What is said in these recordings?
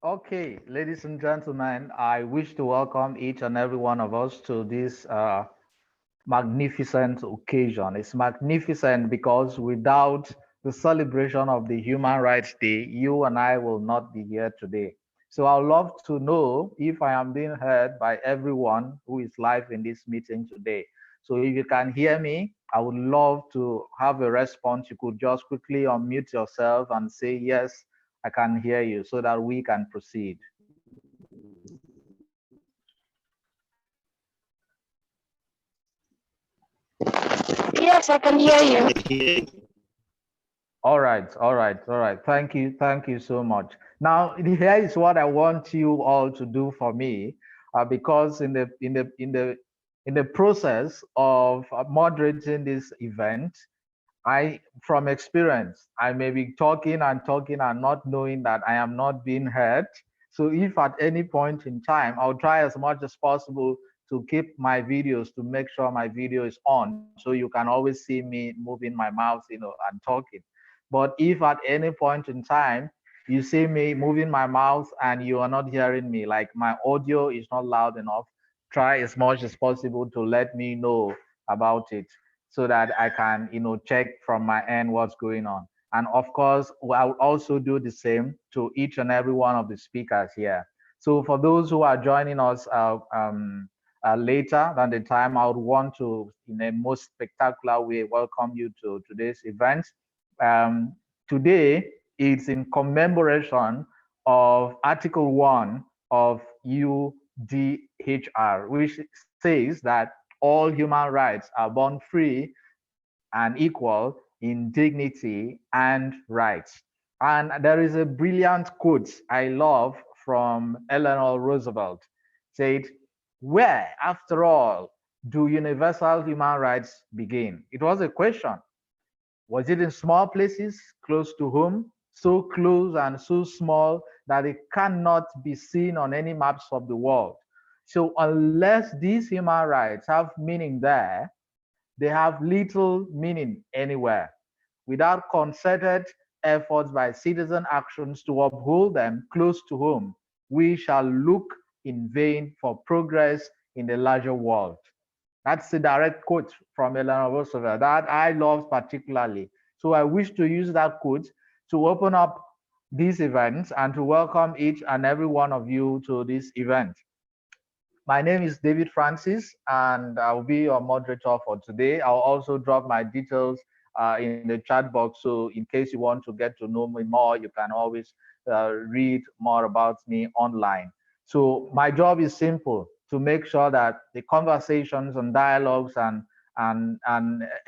Okay, ladies and gentlemen, I wish to welcome each and every one of us to this magnificent occasion. It's magnificent because without the celebration of the Human Rights Day, you and I will not be here today. So I'd love to know if I am being heard by everyone who is live in this meeting today. So if you can hear me, I would love to have a response. You could just quickly unmute yourself and say, yes, I can hear you so that we can proceed. Yes, I can hear you. All right, all right, all right. Thank you so much. Now, here is what I want you all to do for me, because in the process of moderating this event, from experience, I may be talking and not knowing that I am not being heard. So if at any point in time, I'll try as much as possible to keep my videos to make sure my video is on, so you can always see me moving my mouth, and talking. But if at any point in time you see me moving my mouth and you are not hearing me, like my audio is not loud enough, try as much as possible to let me know about it so that I can, check from my end what's going on. And of course, I'll also do the same to each and every one of the speakers here. So for those who are joining us later than the time, I would want to, in a most spectacular way, welcome you to today's event. Um, Today, it's in commemoration of Article 1 of UDHR, which says that all human rights are born free and equal in dignity and rights. And there is a brilliant quote I love from Eleanor Roosevelt. Said, "Where, after all, do universal human rights begin?" It was a question. Was it in small places close to home, so close and so small that it cannot be seen on any maps of the world? So, unless these human rights have meaning there, they have little meaning anywhere. Without concerted efforts by citizen actions to uphold them close to home, we shall look in vain for progress in the larger world. That's a direct quote from Eleanor Roosevelt that I love particularly. So I wish to use that quote to open up these events and to welcome each and every one of you to this event. My name is David Francis, and I'll be your moderator for today. I'll also drop my details in the chat box. So, in case you want to get to know me more, you can always read more about me online. So, my job is simple to make sure that the conversations and dialogues and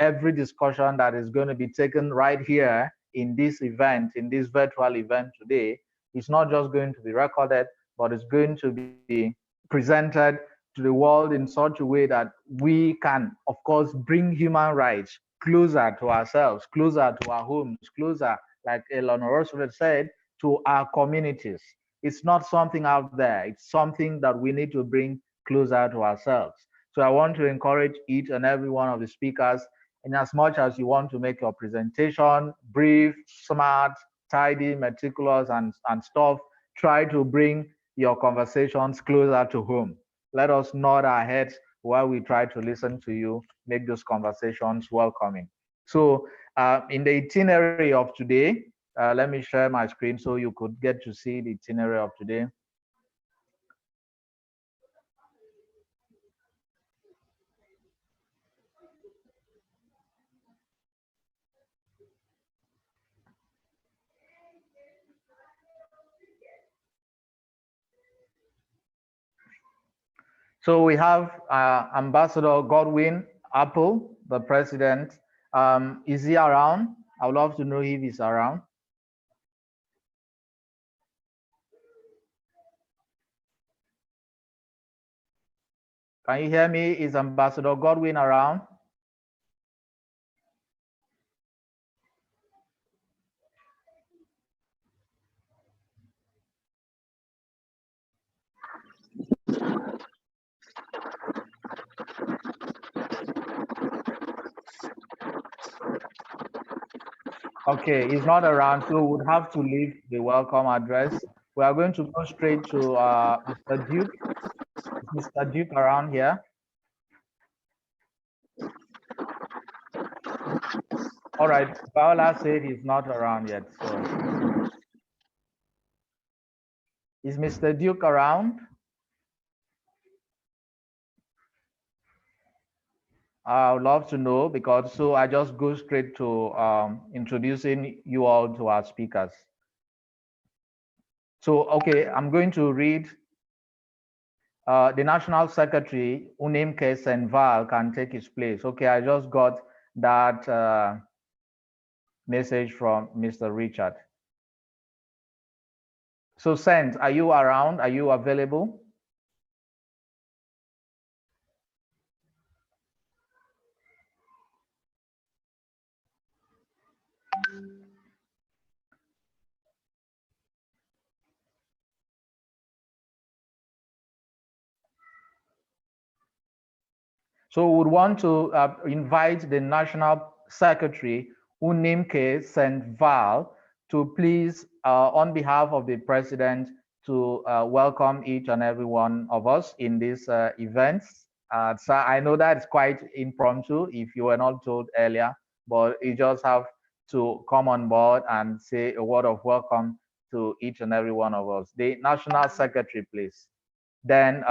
every discussion that is going to be taken right here in this event, in this virtual event today, is not just going to be recorded, but it's going to be presented to the world in such a way that we can, of course, bring human rights closer to ourselves, closer to our homes, closer, like Eleanor Roosevelt said, to our communities. It's not something out there, it's something that we need to bring closer to ourselves. So I want to encourage each and every one of the speakers, in as much as you want to make your presentation brief, smart, tidy, meticulous, and stuff, try to bring your conversations closer to home. Let us nod our heads while we try to listen to you, make those conversations welcoming. So, in the itinerary of today, let me share my screen so you could get to see the itinerary of today. So we have Ambassador Godwin Apple, the president. Is he around? I would love to know if he's around. Can you hear me? Is Ambassador Godwin around? Okay, he's not around, so we would have to leave the welcome address. We are going to go straight to Mr. Duke. Is Mr. Duke around here? All right, Paola said he's not around yet. So, is Mr. Duke around? I would love to know because so I just go straight to introducing you all to our speakers. So, okay, I'm going to read the National Secretary, Unimke Senval, can take his place. Okay, I just got that message from Mr. Richard. So, Sent, are you around? Are you available? So we would want to invite the National Secretary, Unimke St. Val, to please, on behalf of the President, to welcome each and every one of us in this event. So I know that it's quite impromptu if you were not told earlier, but you just have to come on board and say a word of welcome to each and every one of us. The National Secretary, please. Then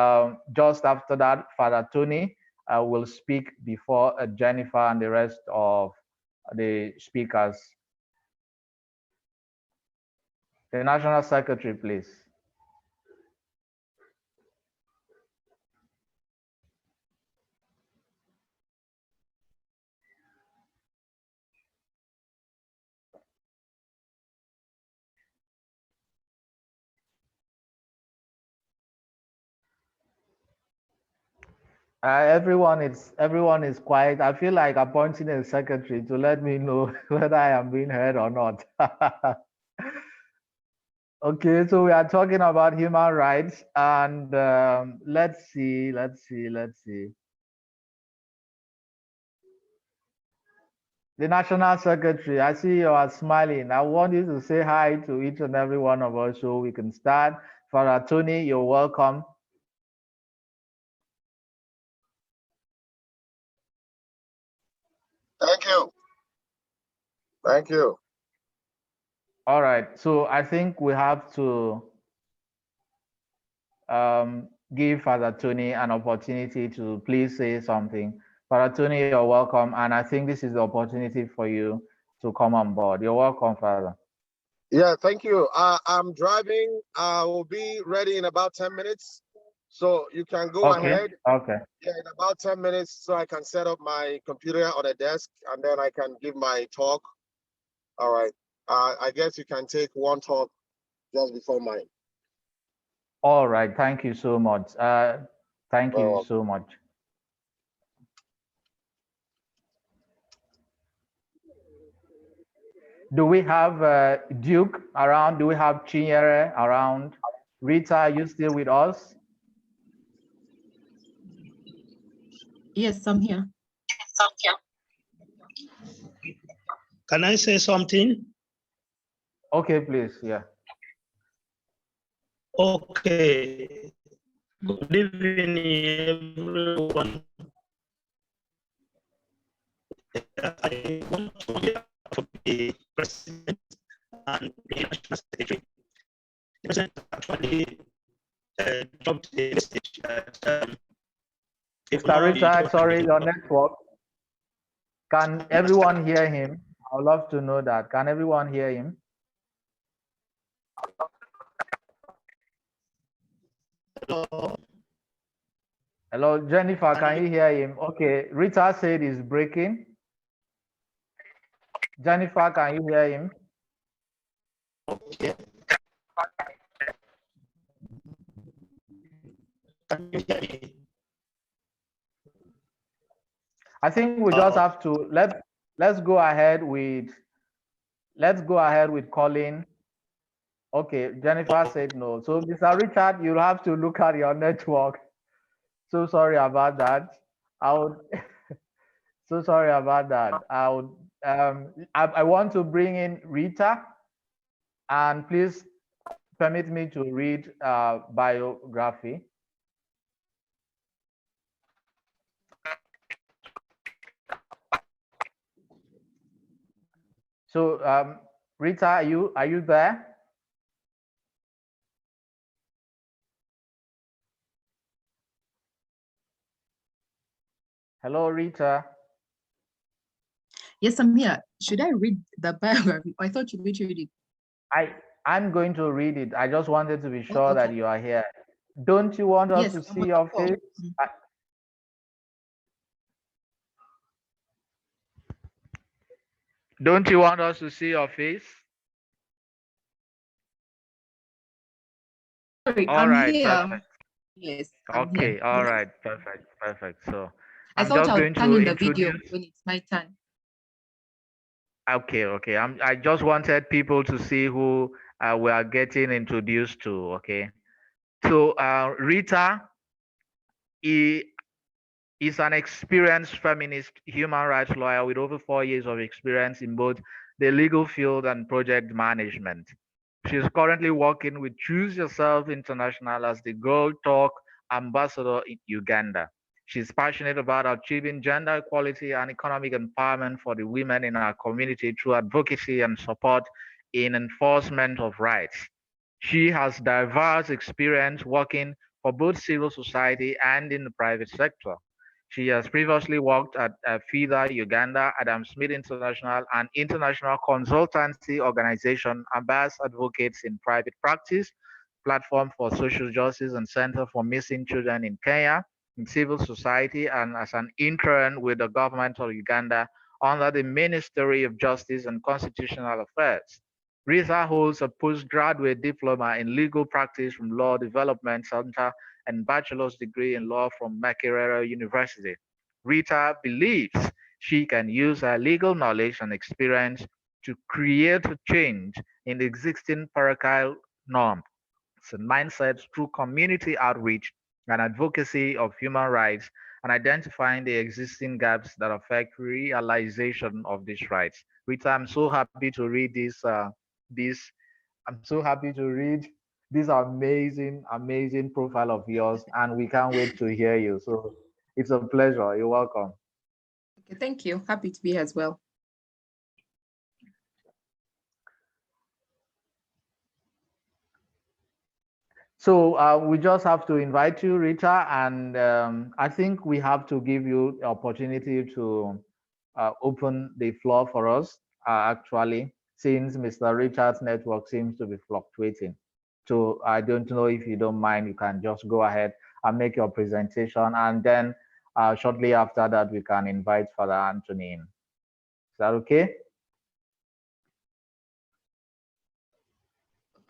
just after that, Father Tony will speak before Jennifer and the rest of the speakers. The National Secretary, please. Everyone is quiet. I feel like appointing a secretary to let me know whether I am being heard or not. Okay, so we are talking about human rights, and let's see. The National Secretary, I see you are smiling. I want you to say hi to each and every one of us so we can start. Father Tony, you're welcome. Thank you. Thank you. All right, so I think we have to give Father Tony an opportunity to please say something. Father Tony, you're welcome, and I think this is the opportunity for you to come on board. You're welcome, Father. Yeah, thank you. I'm driving. I will be ready in about 10 minutes. So you can go ahead. Okay. Yeah, in about 10 minutes, so I can set up my computer on a desk and then I can give my talk. All right. I guess you can take one talk just before mine. All right. Thank you so much. Thank you so much. Do we have Duke around? Do we have Chinyere around? Rita, are you still with us? Yes, I'm here. Can I say something? Okay, please. Yeah. Okay. Good evening, everyone. I want to hear from the President and the National Secretary. The President actually dropped the message that Mr. Richard, sorry, your network. Can everyone hear him? I would love to know that. Can everyone hear him? Hello. Hello, Jennifer, can you hear him? Okay, Rita said he's breaking. Jennifer, can you hear him? Okay. Can you hear me? I think we just have to let's go ahead with calling. Okay, Jennifer said no. So Mr. Richard, you'll have to look at your network. So sorry about that. I would so sorry about that. I want to bring in Rita, and please permit me to read biography. So, Rita, are you there? Hello, Rita. Yes, I'm here. Should I read the biography? I thought you would read it. I'm going to read it. I just wanted to be Oh, sure that okay. you are here. Don't you want us Yes, to I'm see on the your call. face? Don't you want us to see your face? Sorry, All I'm right, here. perfect. Yes, I'm here. Okay, all Yes. right, perfect, perfect. So I I'm thought just I'll going turn to on the video introduce. when it's my turn. Okay. I just wanted people to see who we are getting introduced to. Okay. So Rita i- is an experienced feminist human rights lawyer with over 4 years of experience in both the legal field and project management. She is currently working with Choose Yourself International as the Girl Talk ambassador in Uganda. She's passionate about achieving gender equality and economic empowerment for the women in our community through advocacy and support in enforcement of rights. She has diverse experience working for both civil society and in the private sector. She has previously worked at FIDA Uganda, Adam Smith International, and international consultancy organization Abbas Advocates in Private Practice, Platform for Social Justice, and Center for Missing Children in Kenya, in civil society, and as an intern with the government of Uganda under the Ministry of Justice and Constitutional Affairs. Rita holds a postgraduate diploma in legal practice from Law Development Center and bachelor's degree in law from Makerere University. Rita believes she can use her legal knowledge and experience to create a change in the existing patriarchal norms and mindsets through community outreach and advocacy of human rights and identifying the existing gaps that affect realization of these rights. Rita, I'm so happy to read this I'm so happy to read this amazing profile of yours, and we can't wait to hear you. So it's a pleasure. You're welcome. Okay, thank you. Happy to be here as well. So we just have to invite you, Rita, and I think we have to give you the opportunity to open the floor for us, actually, since Mr. Richard's network seems to be fluctuating. So I don't know if you don't mind, you can just go ahead and make your presentation, and then shortly after that, we can invite Father Anthony in. Is that okay?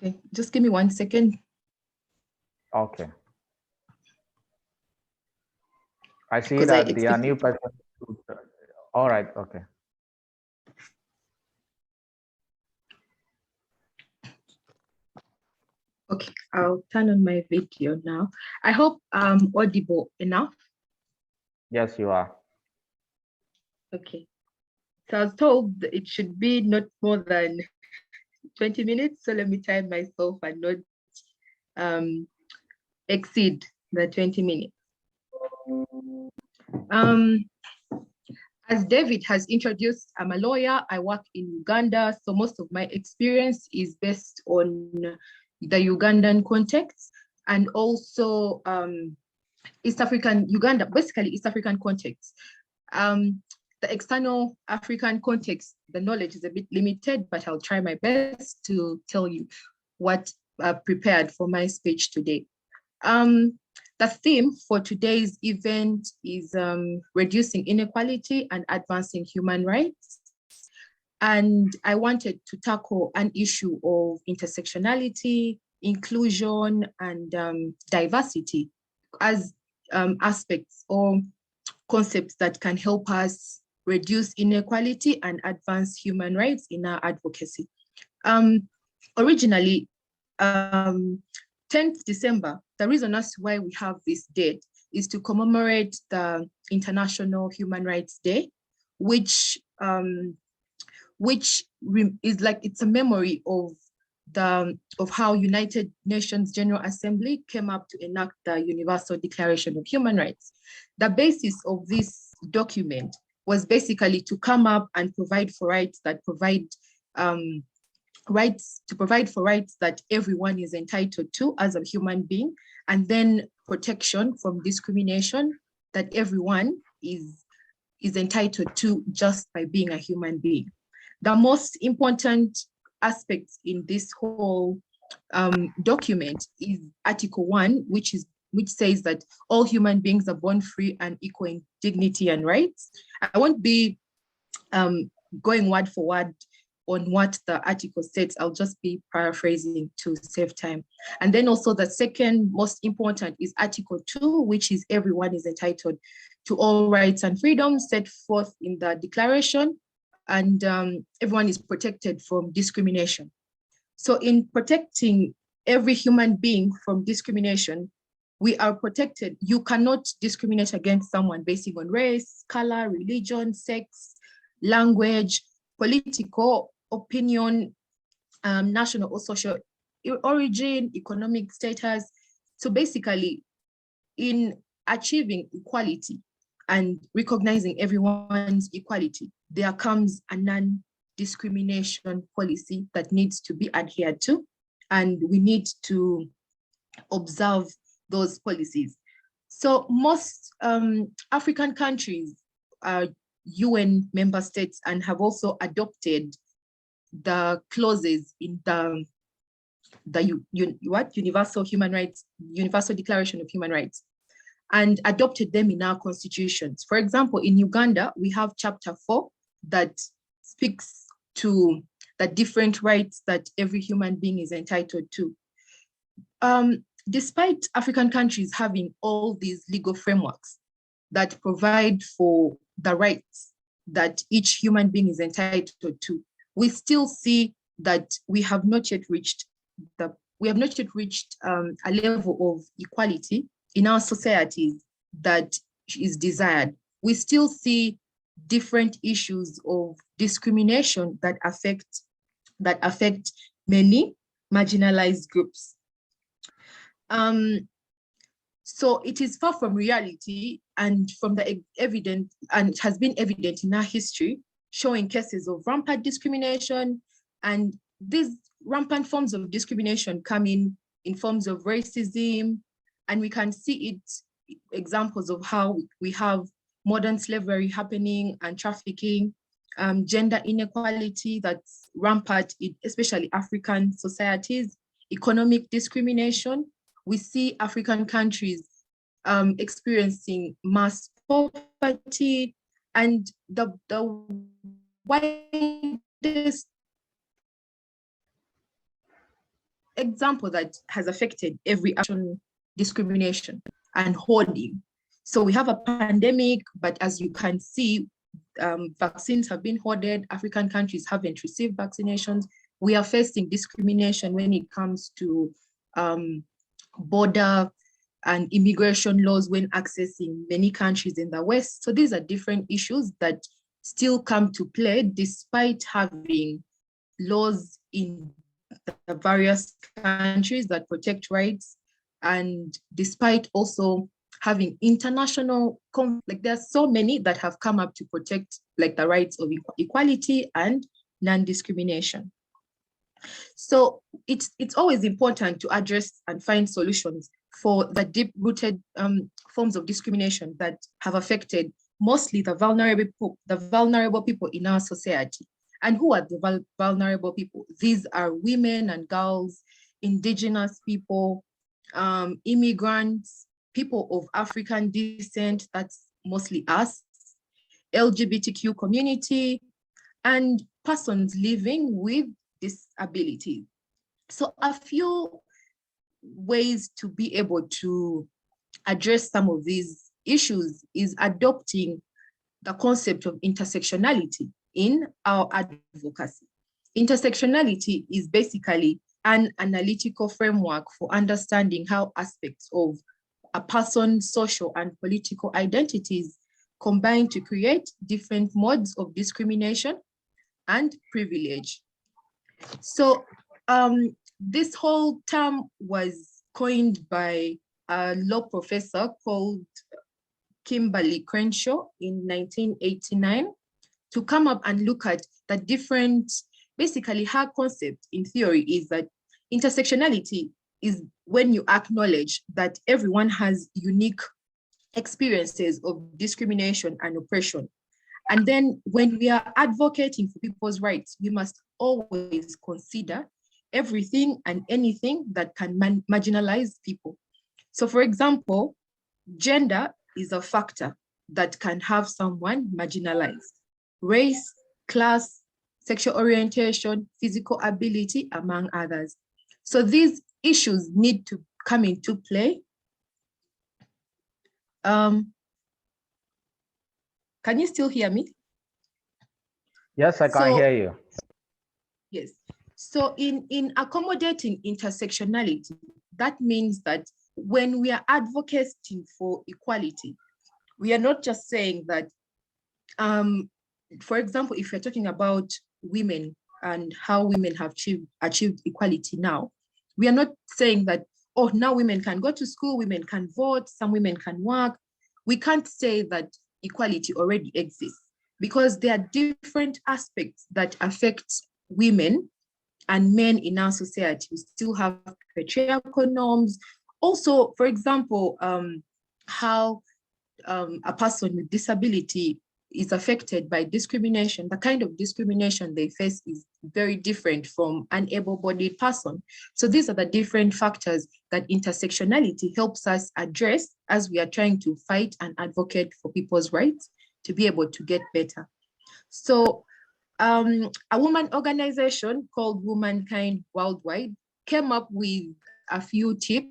Okay, just give me 1 second. Okay. I see Because that the new person. All right. Okay. Okay, I'll turn on my video now. I hope I'm audible enough. Yes, you are. Okay, so I was told that it should be not more than 20 minutes. So let me time myself and not exceed the 20 minutes. As David has introduced, I'm a lawyer. I work in Uganda. So most of my experience is based on the Ugandan context and also East African, Uganda, basically East African context. The external African context, the knowledge is a bit limited, but I'll try my best to tell you what I've prepared for my speech today. The theme for today's event is reducing inequality and advancing human rights. And I wanted to tackle an issue of intersectionality, inclusion, and diversity as aspects or concepts that can help us reduce inequality and advance human rights in our advocacy. Originally, 10th December, the reason as why we have this date is to commemorate the International Human Rights Day, which is like, it's a memory of of how United Nations General Assembly came up to enact the Universal Declaration of Human Rights. The basis of this document was basically to come up and provide for rights that provide rights that everyone is entitled to as a human being, and then protection from discrimination that everyone is entitled to just by being a human being. The most important aspects in this whole document is Article 1, which says that all human beings are born free and equal in dignity and rights. I won't be going word for word on what the article states. I'll just be paraphrasing to save time. And then also the second most important is Article 2, which is everyone is entitled to all rights and freedoms set forth in the declaration, and everyone is protected from discrimination. So in protecting every human being from discrimination, we are protected. You cannot discriminate against someone based on race, color, religion, sex, language, political opinion, national or social origin, economic status. So basically, in achieving equality and recognizing everyone's equality, there comes a non-discrimination policy that needs to be adhered to, and we need to observe those policies. So most African countries are UN member states and have also adopted the clauses in the Universal Declaration of Human Rights, and adopted them in our constitutions. For example, in Uganda, we have Chapter 4 that speaks to the different rights that every human being is entitled to. Despite African countries having all these legal frameworks that provide for the rights that each human being is entitled to, we still see that we have not yet reached a level of equality in our societies that is desired. We still see different issues of discrimination that affect many marginalized groups. So it is far from reality and from the evident, and it has been evident in our history, showing cases of rampant discrimination. And these rampant forms of discrimination come in forms of racism, and we can see it, examples of how we have modern slavery happening and trafficking, gender inequality that's rampant in especially African societies, economic discrimination. We see African countries experiencing mass poverty, and the widest example that has affected every action, discrimination and hoarding. So we have a pandemic, but as you can see, vaccines have been hoarded. African countries haven't received vaccinations. We are facing discrimination when it comes to border and immigration laws when accessing many countries in the West. So these are different issues that still come to play despite having laws in the various countries that protect rights, and despite also having international, there are so many that have come up to protect the rights of equality and non-discrimination. So it's always important to address and find solutions for the deep-rooted forms of discrimination that have affected mostly the vulnerable people in our society. And who are the vulnerable people? These are women and girls, indigenous people, immigrants, people of African descent, that's mostly us, LGBTQ community, and persons living with disabilities. So a few ways to be able to address some of these issues is adopting the concept of intersectionality in our advocacy. Intersectionality is basically an analytical framework for understanding how aspects of a person's social and political identities combine to create different modes of discrimination and privilege. So This whole term was coined by a law professor called Kimberly Crenshaw in 1989 to come up and look at the different, basically her concept in theory is that intersectionality is when you acknowledge that everyone has unique experiences of discrimination and oppression. And then when we are advocating for people's rights, we must always consider everything and anything that can marginalize people. So for example, gender is a factor that can have someone marginalized. Race, class, sexual orientation, physical ability, among others. So these issues need to come into play. Can you still hear me? Yes, I can hear you. Yes. So in accommodating intersectionality, that means that when we are advocating for equality, we are not just saying that, for example, if you're talking about women and how women have achieved equality now, we are not saying that, oh, now women can go to school, women can vote, some women can work. We can't say that equality already exists because there are different aspects that affect women and men in our society. We still have patriarchal norms. Also, for example, how a person with disability is affected by discrimination. The kind of discrimination they face is very different from an able-bodied person. So these are the different factors that intersectionality helps us address as we are trying to fight and advocate for people's rights to be able to get better. So a woman organization called Womankind Worldwide came up with a few tips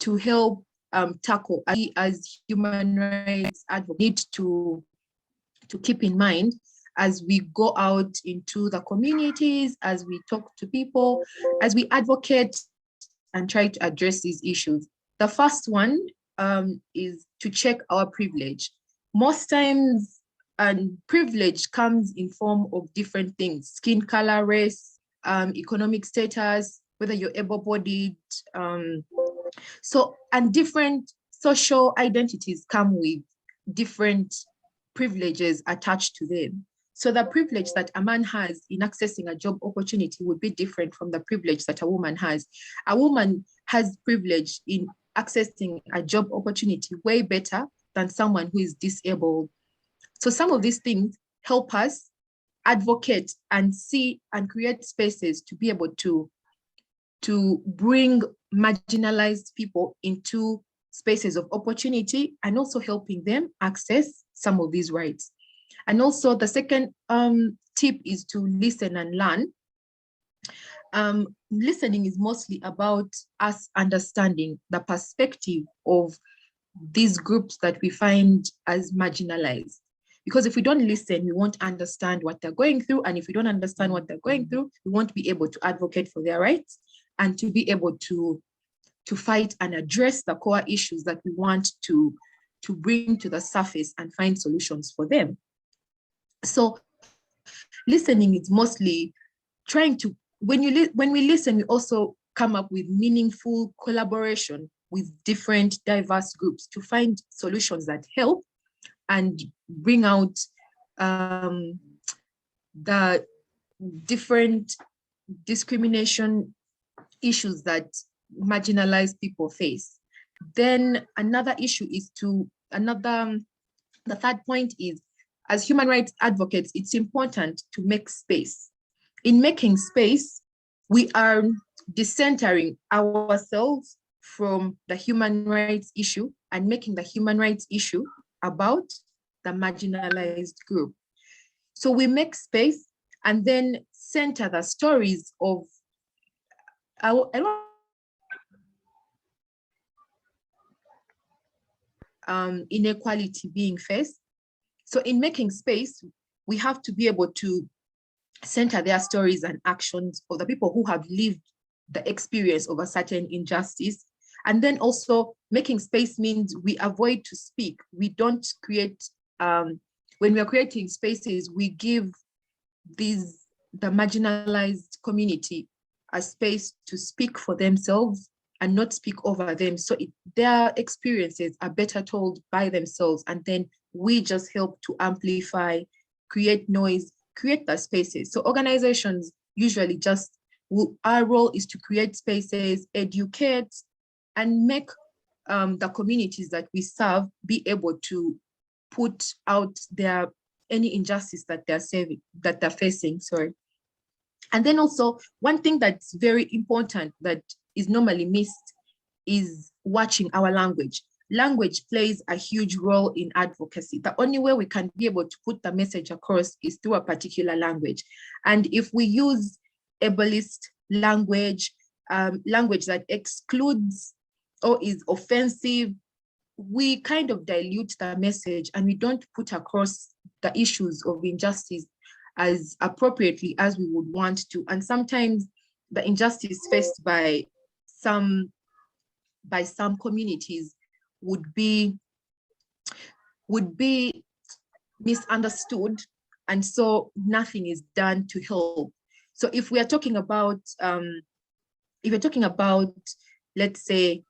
to help tackle as human rights advocates need to keep in mind as we go out into the communities, as we talk to people, as we advocate and try to address these issues. The first one is to check our privilege. Most times, privilege comes in form of different things: skin color, race, economic status, whether you're able-bodied. And different social identities come with different privileges attached to them. So the privilege that a man has in accessing a job opportunity would be different from the privilege that a woman has. A woman has privilege in accessing a job opportunity way better than someone who is disabled. So some of these things help us advocate and see and create spaces to be able to bring marginalized people into spaces of opportunity and also helping them access some of these rights. And also the second tip is to listen and learn. Listening is mostly about us understanding the perspective of these groups that we find as marginalized. Because if we don't listen, we won't understand what they're going through. And if we don't understand what they're going through, we won't be able to advocate for their rights and to be able to fight and address the core issues that we want to bring to the surface and find solutions for them. So listening is mostly trying to, when we listen, we also come up with meaningful collaboration with different diverse groups to find solutions that help and bring out the different discrimination issues that marginalized people face. Then another issue is the third point is, as human rights advocates, it's important to make space. In making space, we are decentering ourselves from the human rights issue and making the human rights issue about the marginalized group. So we make space and then center the stories of inequality being faced. So in making space, we have to be able to center their stories and actions of the people who have lived the experience of a certain injustice. And then also making space means we avoid to speak. We don't create, when we are creating spaces, we give these the marginalized community a space to speak for themselves and not speak over them. So their experiences are better told by themselves. And then we just help to amplify, create noise, create the spaces. So organizations usually just, our role is to create spaces, educate, and make the communities that we serve be able to put out any injustice that they're facing, sorry. And then also one thing that's very important that is normally missed is watching our language. Language plays a huge role in advocacy. The only way we can be able to put the message across is through a particular language. And if we use ableist language, language that excludes or is offensive, we kind of dilute the message and we don't put across the issues of injustice as appropriately as we would want to. And sometimes the injustice faced by some communities would be misunderstood, and so nothing is done to help. So if we are talking about let's say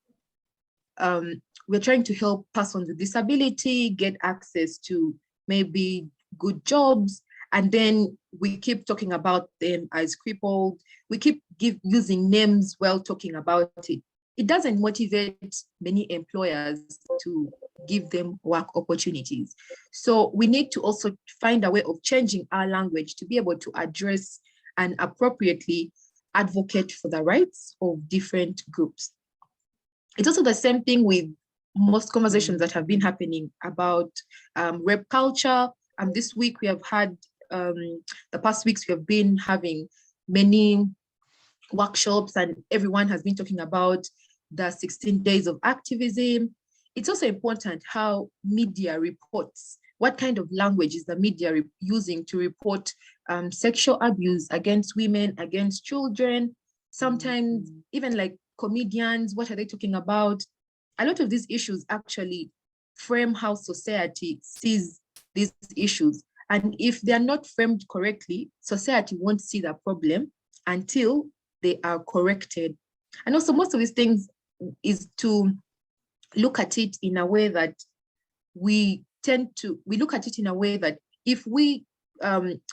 we're trying to help persons with disability get access to maybe good jobs, and then we keep talking about them as crippled, we keep using names while talking about it. It doesn't motivate many employers to give them work opportunities. So we need to also find a way of changing our language to be able to address and appropriately advocate for the rights of different groups. It's also the same thing with most conversations that have been happening about rape culture. This week we have had, the past weeks we have been having many workshops, and everyone has been talking about the 16 days of activism. It's also important how media reports. What kind of language is the media using to report sexual abuse against women, against children? Sometimes even like comedians, what are they talking about? A lot of these issues actually frame how society sees these issues. And if they're not framed correctly, society won't see the problem until they are corrected. And also most of these things is to look at it in a way that we look at it in a way that if we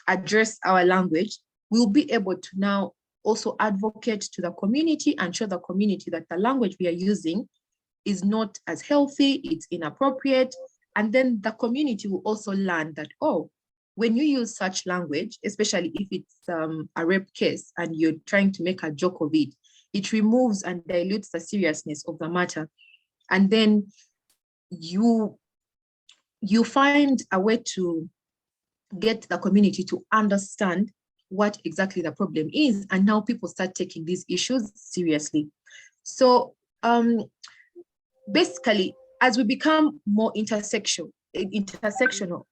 address our language, we'll be able to now also advocate to the community and show the community that the language we are using is not as healthy, it's inappropriate. And then the community will also learn that, oh, when you use such language, especially if it's a rape case and you're trying to make a joke of it, it removes and dilutes the seriousness of the matter. And then you find a way to get the community to understand what exactly the problem is, and now people start taking these issues seriously. So basically, as we become more intersectional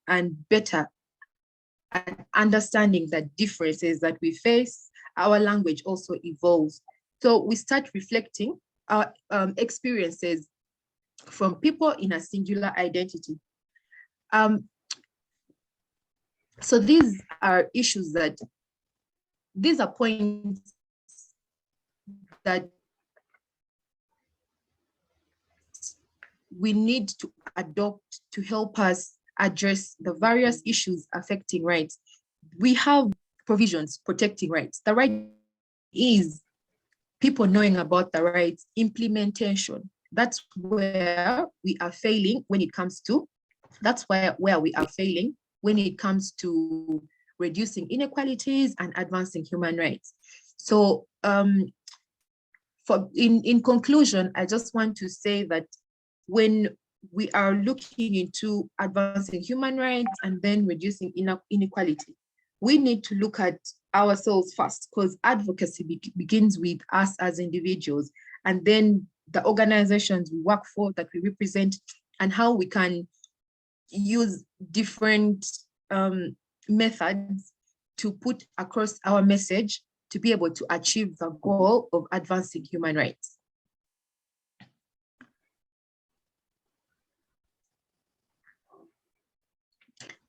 and better at understanding the differences that we face, our language also evolves. So we start reflecting our experiences from people in a singular identity. So these are issues these are points that we need to adopt to help us address the various issues affecting rights. We have provisions protecting rights. The right is people knowing about the rights, implementation. That's where we are failing when it comes to, reducing inequalities and advancing human rights. So in conclusion, I just want to say that when we are looking into advancing human rights and then reducing inequality, we need to look at ourselves first, because advocacy begins with us as individuals, and then the organizations we work for, that we represent, and how we can use different methods to put across our message to be able to achieve the goal of advancing human rights.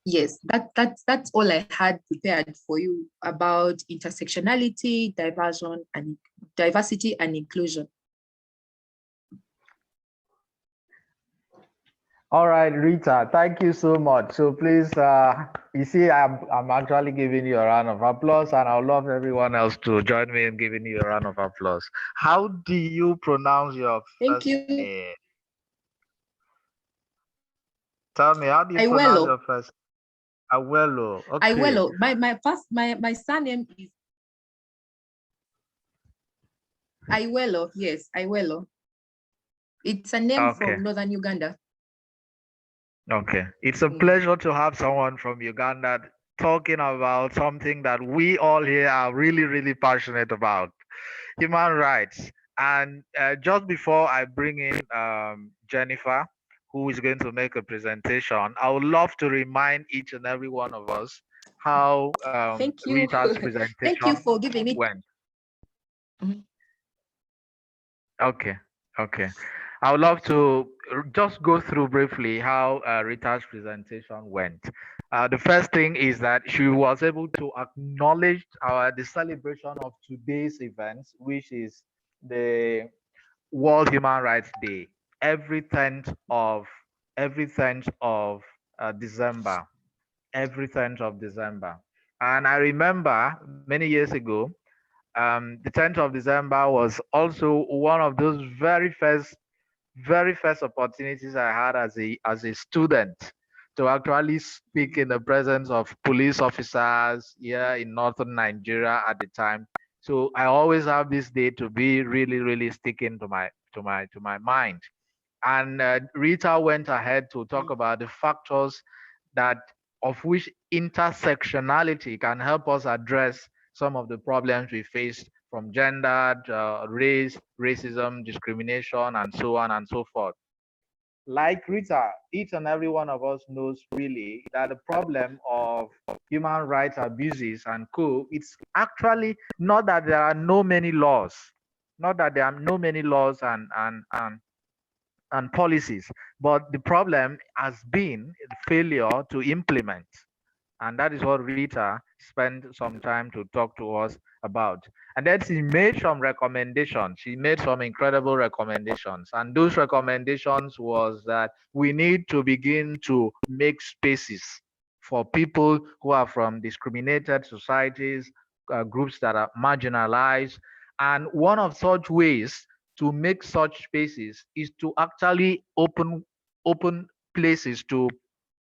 yes, that's all I had prepared for you about intersectionality, diversity and inclusion. All right, Rita, thank you so much. So please, you see, I'm actually giving you a round of applause, and I'd love everyone else to join me in giving you a round of applause. How do you pronounce your Thank first you. name? Tell me, how do you pronounce Iwelo. your first? Awelo. Okay. Iwelo. My surname is Iwelo. Yes, Iwelo. It's a name Okay. from northern Uganda. Okay. It's a pleasure to have someone from Uganda talking about something that we all here are really, really passionate about, human rights. And just before I bring in Jennifer, who is going to make a presentation, I would love to remind each and every one of us how Thank you. Rita's Thank you presentation for giving me. went. Mhm. Okay, okay. I would love to just go through briefly how Rita's presentation went. The first thing is that she was able to acknowledge the celebration of today's events, which is the World Human Rights Day, every 10th of every 10th of December, every 10th of December. And I remember many years ago, the 10th of December was also one of those very first opportunities I had as a student to actually speak in the presence of police officers here in northern Nigeria at the time. So I always have this day to be really, really sticking to my mind. And Rita went ahead to talk about the factors that of which intersectionality can help us address some of the problems we face from gender, race, racism, discrimination, and so on and so forth. Like Rita, each and every one of us knows really that the problem of human rights abuses and it's actually not that there are no many laws, not that there are no many laws and policies, but the problem has been the failure to implement. And that is what Rita spent some time to talk to us about. And then she made some recommendations. She made some incredible recommendations. And those recommendations was that we need to begin to make spaces for people who are from discriminated societies, groups that are marginalized. And one of such ways to make such spaces is to actually open places to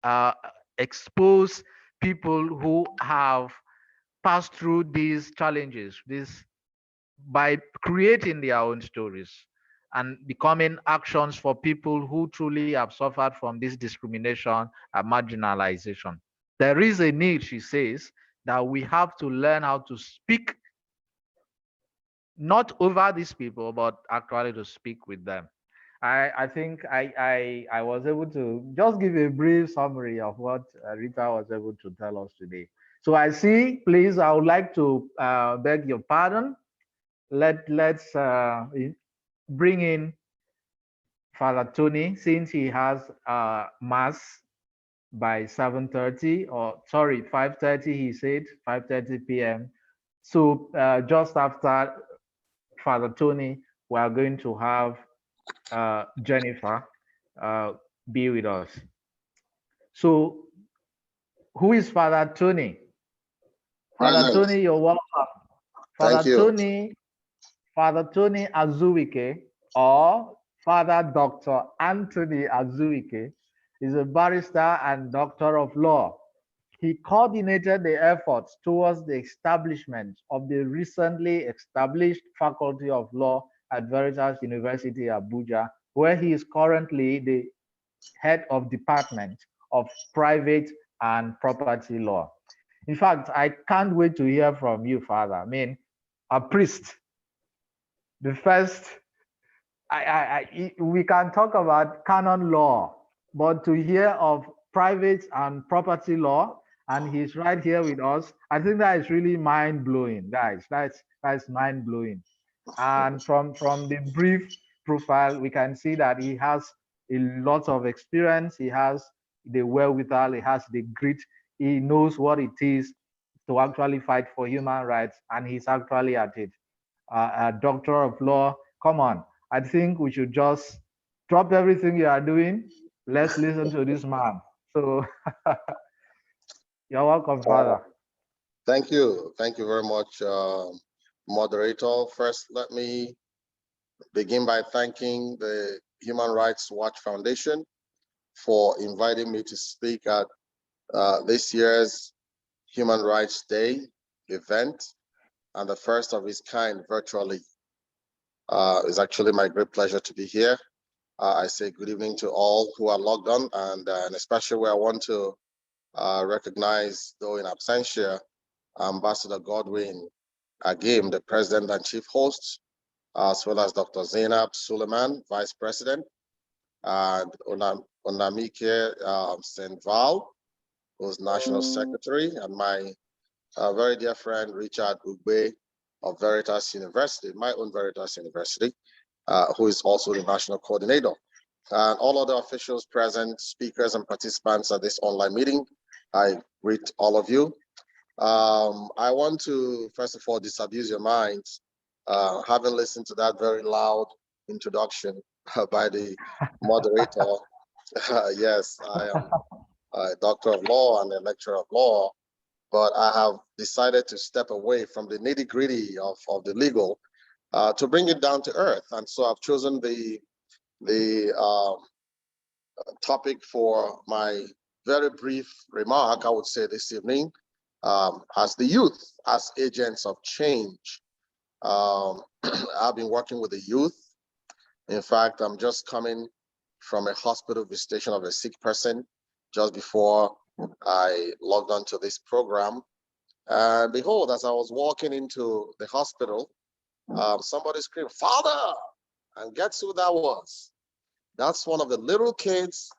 uh, expose people who have passed through these challenges this by creating their own stories and becoming actions for people who truly have suffered from this discrimination and marginalization. There is a need, she says, that we have to learn how to speak not over these people, but actually to speak with them. I think I was able to just give a brief summary of what Rita was able to tell us today. So I see, please, I would like to beg your pardon. Let's bring in Father Tony since he has mass by 7:30 or sorry 5:30. He said 5:30 p.m. So just after Father Tony, we are going to have Jennifer uh, be with us. So, who is Father Tony? Father Present. Tony, you're welcome. Thank Father you. Tony, Father Tony Azuwike, or Father Dr. Anthony Azuwike, is a barrister and doctor of law. He coordinated the efforts towards the establishment of the recently established Faculty of Law at Veritas University, Abuja, where he is currently the head of Department of Private and Property Law. In fact, I can't wait to hear from you, Father. I mean, a priest, the first we can talk about canon law, but to hear of private and property law, and he's right here with us, I think that is really mind blowing, guys. That's mind blowing. And from the brief profile, we can see that he has a lot of experience. He has the wherewithal, he has the grit, he knows what it is to actually fight for human rights, and he's actually at it. A doctor of law, come on. I think we should just drop everything you are doing. Let's listen to this man. So you're welcome, Uh, Father. Thank you. Thank you very much, moderator. First, let me begin by thanking the Human Rights Watch Foundation for inviting me to speak at this year's Human Rights Day event, and the first of its kind virtually. It's actually my great pleasure to be here. I say good evening to all who are logged on, and especially where I want to recognize, though in absentia, Ambassador Godwin Agim, the President and Chief Host, as well as Dr. Zainab Suleiman, Vice President, and Onamike St. Val, who's National Secretary, and my very dear friend Richard Ugbe of Veritas University, my own Veritas University, who is also the National Coordinator. And all other officials present, speakers and participants at this online meeting, I greet all of you. I want to, first of all, disabuse your minds, having listened to that very loud introduction by the moderator. Yes, I am a doctor of law and a lecturer of law, but I have decided to step away from the nitty gritty of the legal to bring it down to earth. And so I've chosen the topic for my very brief remark, I would say this evening, as the youth, as agents of change. I've been working with the youth. In fact, I'm just coming from a hospital visitation of a sick person just before I logged onto this program. And behold, as I was walking into the hospital, somebody screamed, "Father!" And guess who that was? That's one of the little kids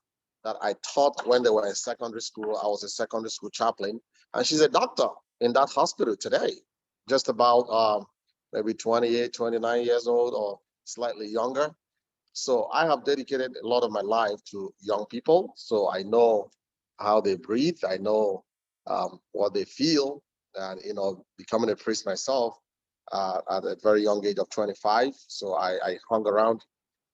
that I taught when they were in secondary school. I was a secondary school chaplain, and she's a doctor in that hospital today, just about maybe 28, 29 years old or slightly younger. So I have dedicated a lot of my life to young people. So I know how they breathe. I know what they feel. And, becoming a priest myself at a very young age of 25. So I hung around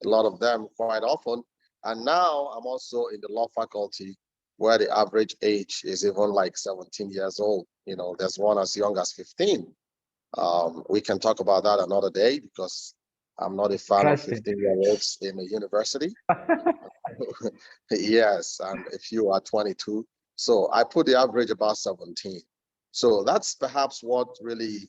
a lot of them quite often. And now I'm also in the law faculty where the average age is even like 17 years old. There's one as young as 15. We can talk about that another day because I'm not a fan of Interesting. 15-year-olds in a university. Yes, and a few are 22. So I put the average about 17. So that's perhaps what really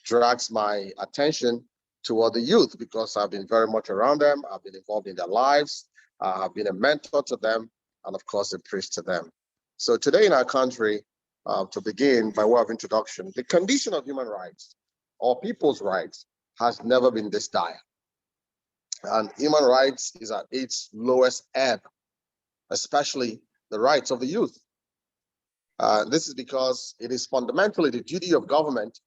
drags my attention toward the youth, because I've been very much around them. I've been involved in their lives. I've been a mentor to them, and of course, a priest to them. So today in our country, to begin by way of introduction, the condition of human rights or people's rights has never been this dire. And human rights is at its lowest ebb, especially the rights of the youth. This is because it is fundamentally the duty of government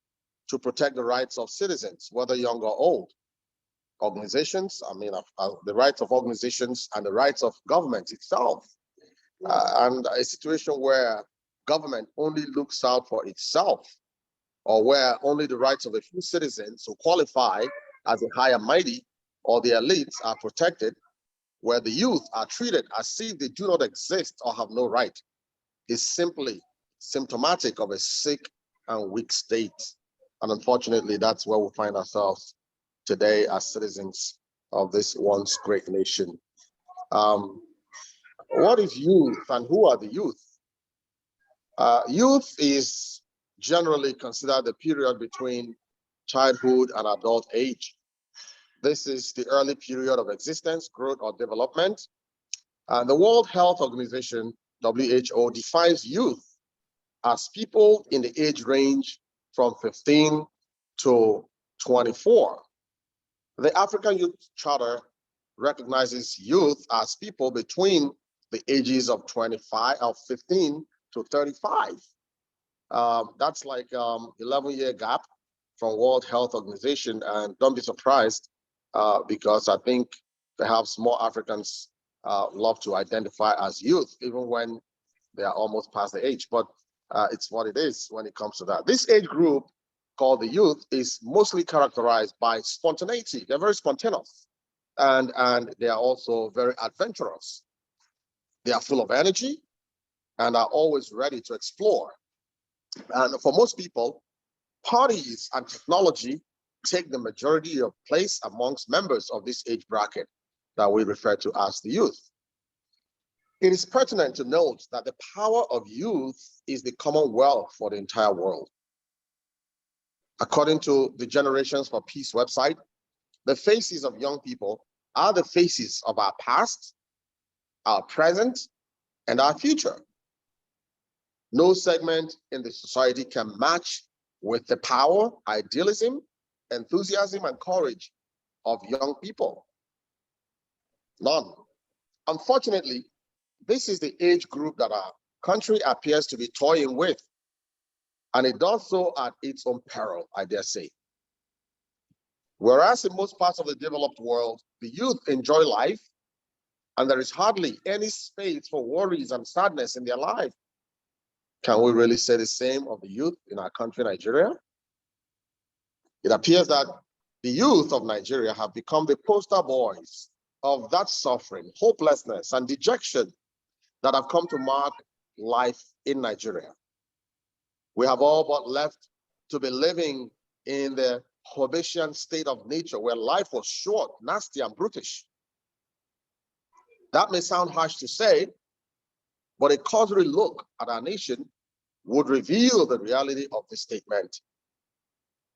to protect the rights of citizens, whether young or old. Organizations, the rights of organizations and the rights of government itself. And a situation where government only looks out for itself, or where only the rights of a few citizens who qualify as a high and mighty or the elites are protected, where the youth are treated as if they do not exist or have no right, is simply symptomatic of a sick and weak state. And unfortunately, that's where we find ourselves today as citizens of this once great nation. What is youth and who are the youth? Youth is generally considered the period between childhood and adult age. This is the early period of existence, growth, or development. And the World Health Organization, WHO, defines youth as people in the age range from 15 to 24. The African Youth Charter recognizes youth as people between the ages of 15 to 35. That's like 11-year gap from World Health Organization. And don't be surprised because I think perhaps more Africans love to identify as youth, even when they are almost past the age, but it's what it is when it comes to that. This age group called the youth is mostly characterized by spontaneity. They're very spontaneous, and they are also very adventurous. They are full of energy and are always ready to explore. And for most people, parties and technology take the majority of place amongst members of this age bracket that we refer to as the youth. It is pertinent to note that the power of youth is the common wealth for the entire world. According to the Generations for Peace website, the faces of young people are the faces of our past, our present, and our future. No segment in the society can match with the power, idealism, enthusiasm, and courage of young people. None. Unfortunately, this is the age group that our country appears to be toying with, and it does so at its own peril, I dare say. Whereas in most parts of the developed world, the youth enjoy life, and there is hardly any space for worries and sadness in their life. Can we really say the same of the youth in our country, Nigeria? It appears that the youth of Nigeria have become the poster boys of that suffering, hopelessness, and dejection that have come to mark life in Nigeria. We have all but left to be living in the Hobbesian state of nature where life was short, nasty, and brutish. That may sound harsh to say, but a cursory look at our nation would reveal the reality of this statement.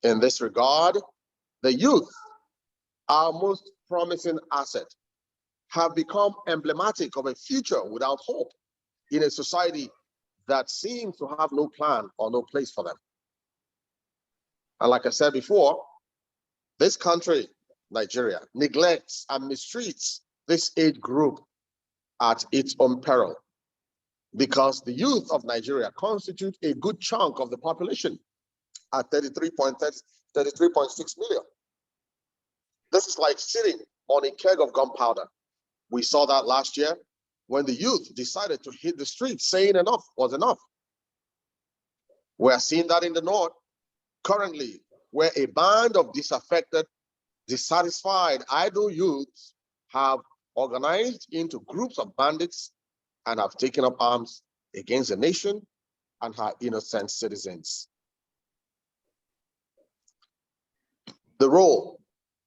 In this regard, the youth, our most promising asset, have become emblematic of a future without hope in a society that seems to have no plan or no place for them. And like I said before, this country, Nigeria, neglects and mistreats this age group at its own peril, because the youth of Nigeria constitute a good chunk of the population at 33.6 million. This is like sitting on a keg of gunpowder. We saw that last year when the youth decided to hit the streets saying enough was enough. We are seeing that in the north currently, where a band of disaffected, dissatisfied, idle youths have organized into groups of bandits and have taken up arms against the nation and her innocent citizens. The role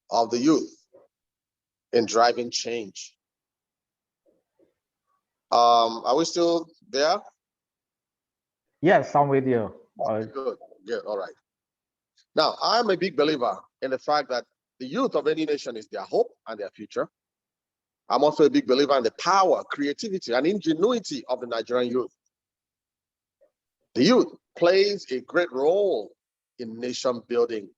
of the youth in driving change. Are we still there? Yes, I'm with you. Good, all right. Now, I'm a big believer in the fact that the youth of any nation is their hope and their future. I'm also a big believer in the power, creativity, and ingenuity of the Nigerian youth. The youth plays a great role in nation building.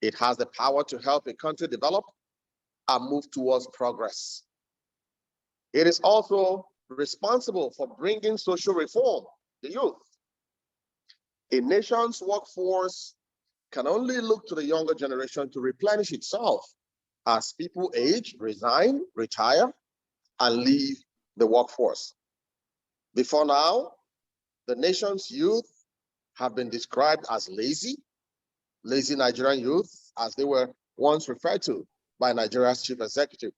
It has the power to help a country develop and move towards progress. It is also responsible for bringing social reform, the youth. A nation's workforce can only look to the younger generation to replenish itself as people age, resign, retire, and leave the workforce. Before now, the nation's youth have been described as lazy Nigerian youth, as they were once referred to by Nigeria's chief executive.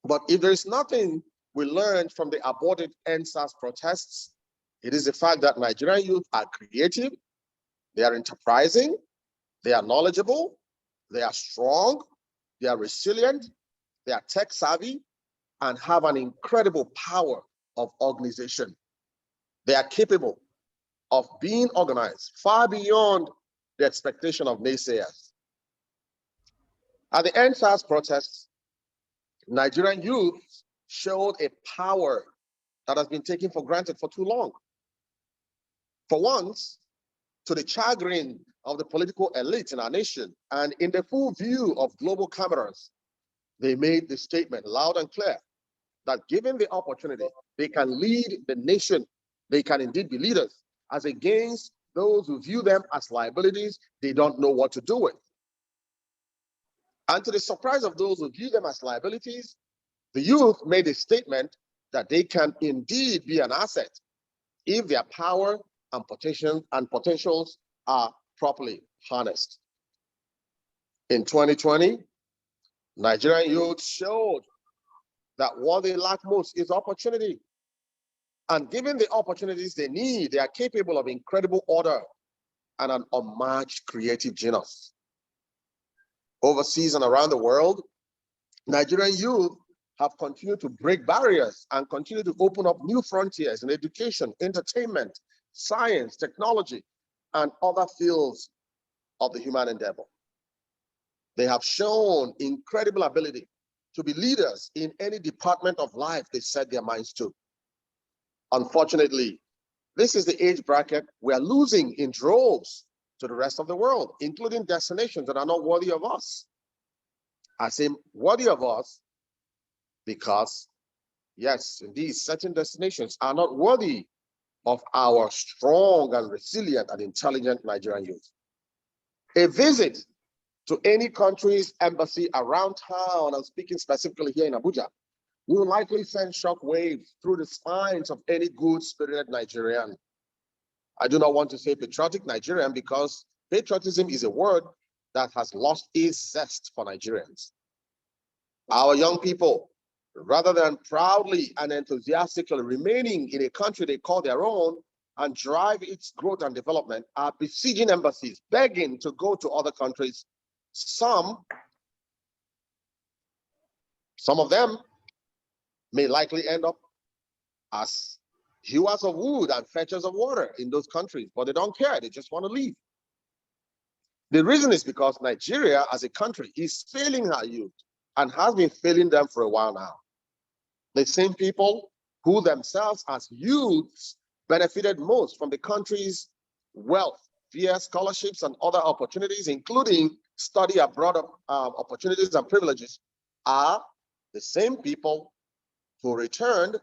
But if there is nothing we learned from the aborted EndSARS protests, it is the fact that Nigerian youth are creative, they are enterprising, they are knowledgeable, they are strong, they are resilient, they are tech savvy, and have an incredible power of organization. They are capable of being organized far beyond the expectation of naysayers. At the EndSARS protests, Nigerian youth showed a power that has been taken for granted for too long. For once, to the chagrin of the political elite in our nation, and in the full view of global cameras, they made the statement loud and clear that given the opportunity, they can lead the nation, they can indeed be leaders, as against those who view them as liabilities they don't know what to do with. And to the surprise of those who view them as liabilities, The youth made a statement that they can indeed be an asset if their power and potentials are properly harnessed. In 2020, Nigerian youth showed that what they lack most is opportunity. And given the opportunities they need, they are capable of incredible order and an unmatched creative genius. Overseas and around the world, Nigerian youth have continued to break barriers and continue to open up new frontiers in education, entertainment, science, technology, and other fields of the human endeavor. They have shown incredible ability to be leaders in any department of life they set their minds to. Unfortunately, this is the age bracket we are losing in droves to the rest of the world, including destinations that are not worthy of us. I say worthy of us because, yes, indeed, certain destinations are not worthy of our strong and resilient and intelligent Nigerian youth. A visit to any country's embassy around town, I'm speaking specifically here in Abuja, will likely send shock waves through the spines of any good-spirited Nigerian. I do not want to say patriotic Nigerian because patriotism is a word that has lost its zest for Nigerians. Our young people, rather than proudly and enthusiastically remaining in a country they call their own and drive its growth and development, are besieging embassies, begging to go to other countries. Some of them may likely end up as hewers of wood and fetchers of water in those countries, but they don't care, they just want to leave. The reason is because Nigeria as a country is failing our youth and has been failing them for a while now. The same people who themselves as youths benefited most from the country's wealth via scholarships and other opportunities, including study abroad opportunities and privileges, are the same people who returned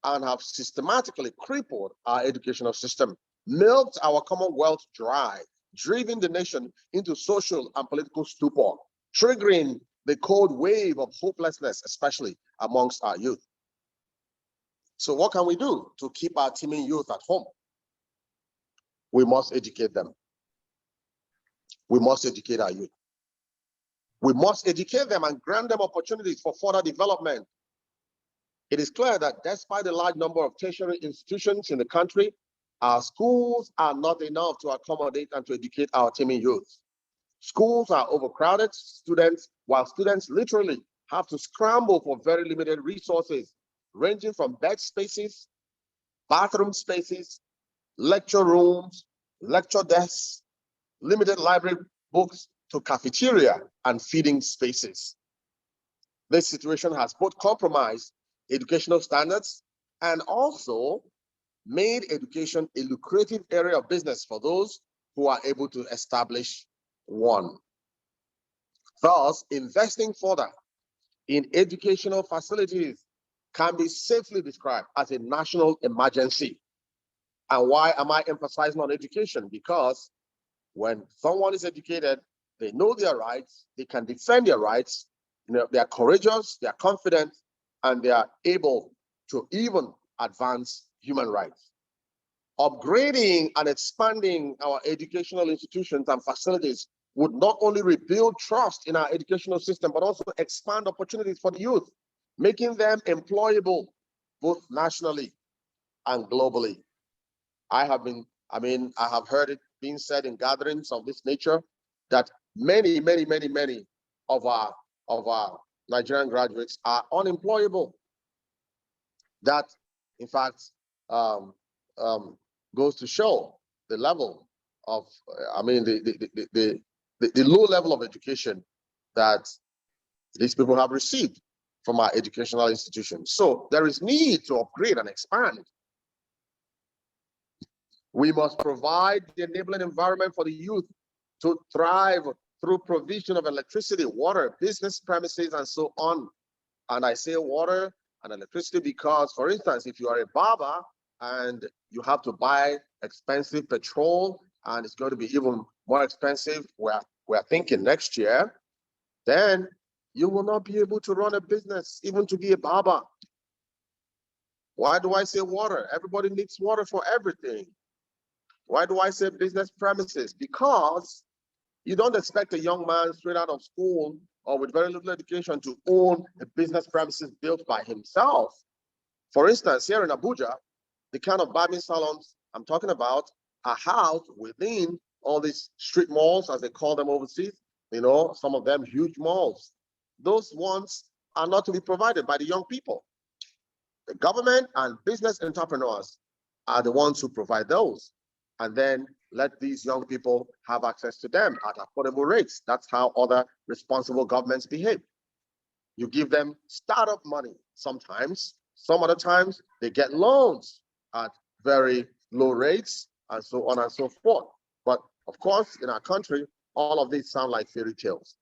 and have systematically crippled our educational system, milked our commonwealth dry, driven the nation into social and political stupor, triggering the cold wave of hopelessness, especially amongst our youth. So what can we do to keep our teeming youth at home? We must educate them. We must educate our youth. We must educate them and grant them opportunities for further development. It is clear that despite the large number of tertiary institutions in the country, our schools are not enough to accommodate and to educate our teeming youth. Schools are overcrowded, while students literally have to scramble for very limited resources, ranging from bed spaces, bathroom spaces, lecture rooms, lecture desks, limited library books, to cafeteria and feeding spaces. This situation has both compromised educational standards and also made education a lucrative area of business for those who are able to establish one. Thus, investing further in educational facilities can be safely described as a national emergency. And why am I emphasizing on education? Because when someone is educated, they know their rights, they can defend their rights, they are courageous, they are confident, and they are able to even advance human rights. Upgrading and expanding our educational institutions and facilities would not only rebuild trust in our educational system, but also expand opportunities for the youth, making them employable both nationally and globally. I have heard it being said in gatherings of this nature that many of our Nigerian graduates are unemployable. That, in fact, goes to show the level of, the low level of education that these people have received from our educational institutions. So there is need to upgrade and expand. We must provide the enabling environment for the youth to thrive through provision of electricity, water, business premises, and so on. And I say water and electricity because, for instance, if you are a barber and you have to buy expensive petrol and it's going to be even more expensive, we're thinking next year, then you will not be able to run a business, even to be a barber. Why do I say water? Everybody needs water for everything. Why do I say business premises? Because you don't expect a young man straight out of school or with very little education to own a business premises built by himself. For instance, here in Abuja, the kind of barbing salons I'm talking about are housed within all these street malls, as they call them overseas. You know, some of them huge malls. Those ones are not to be provided by the young people. The government and business entrepreneurs are the ones who provide those. And then let these young people have access to them at affordable rates. That's how other responsible governments behave. You give them startup money sometimes, some other times they get loans at very low rates and so on and so forth. But of course, in our country, all of these sound like fairy tales.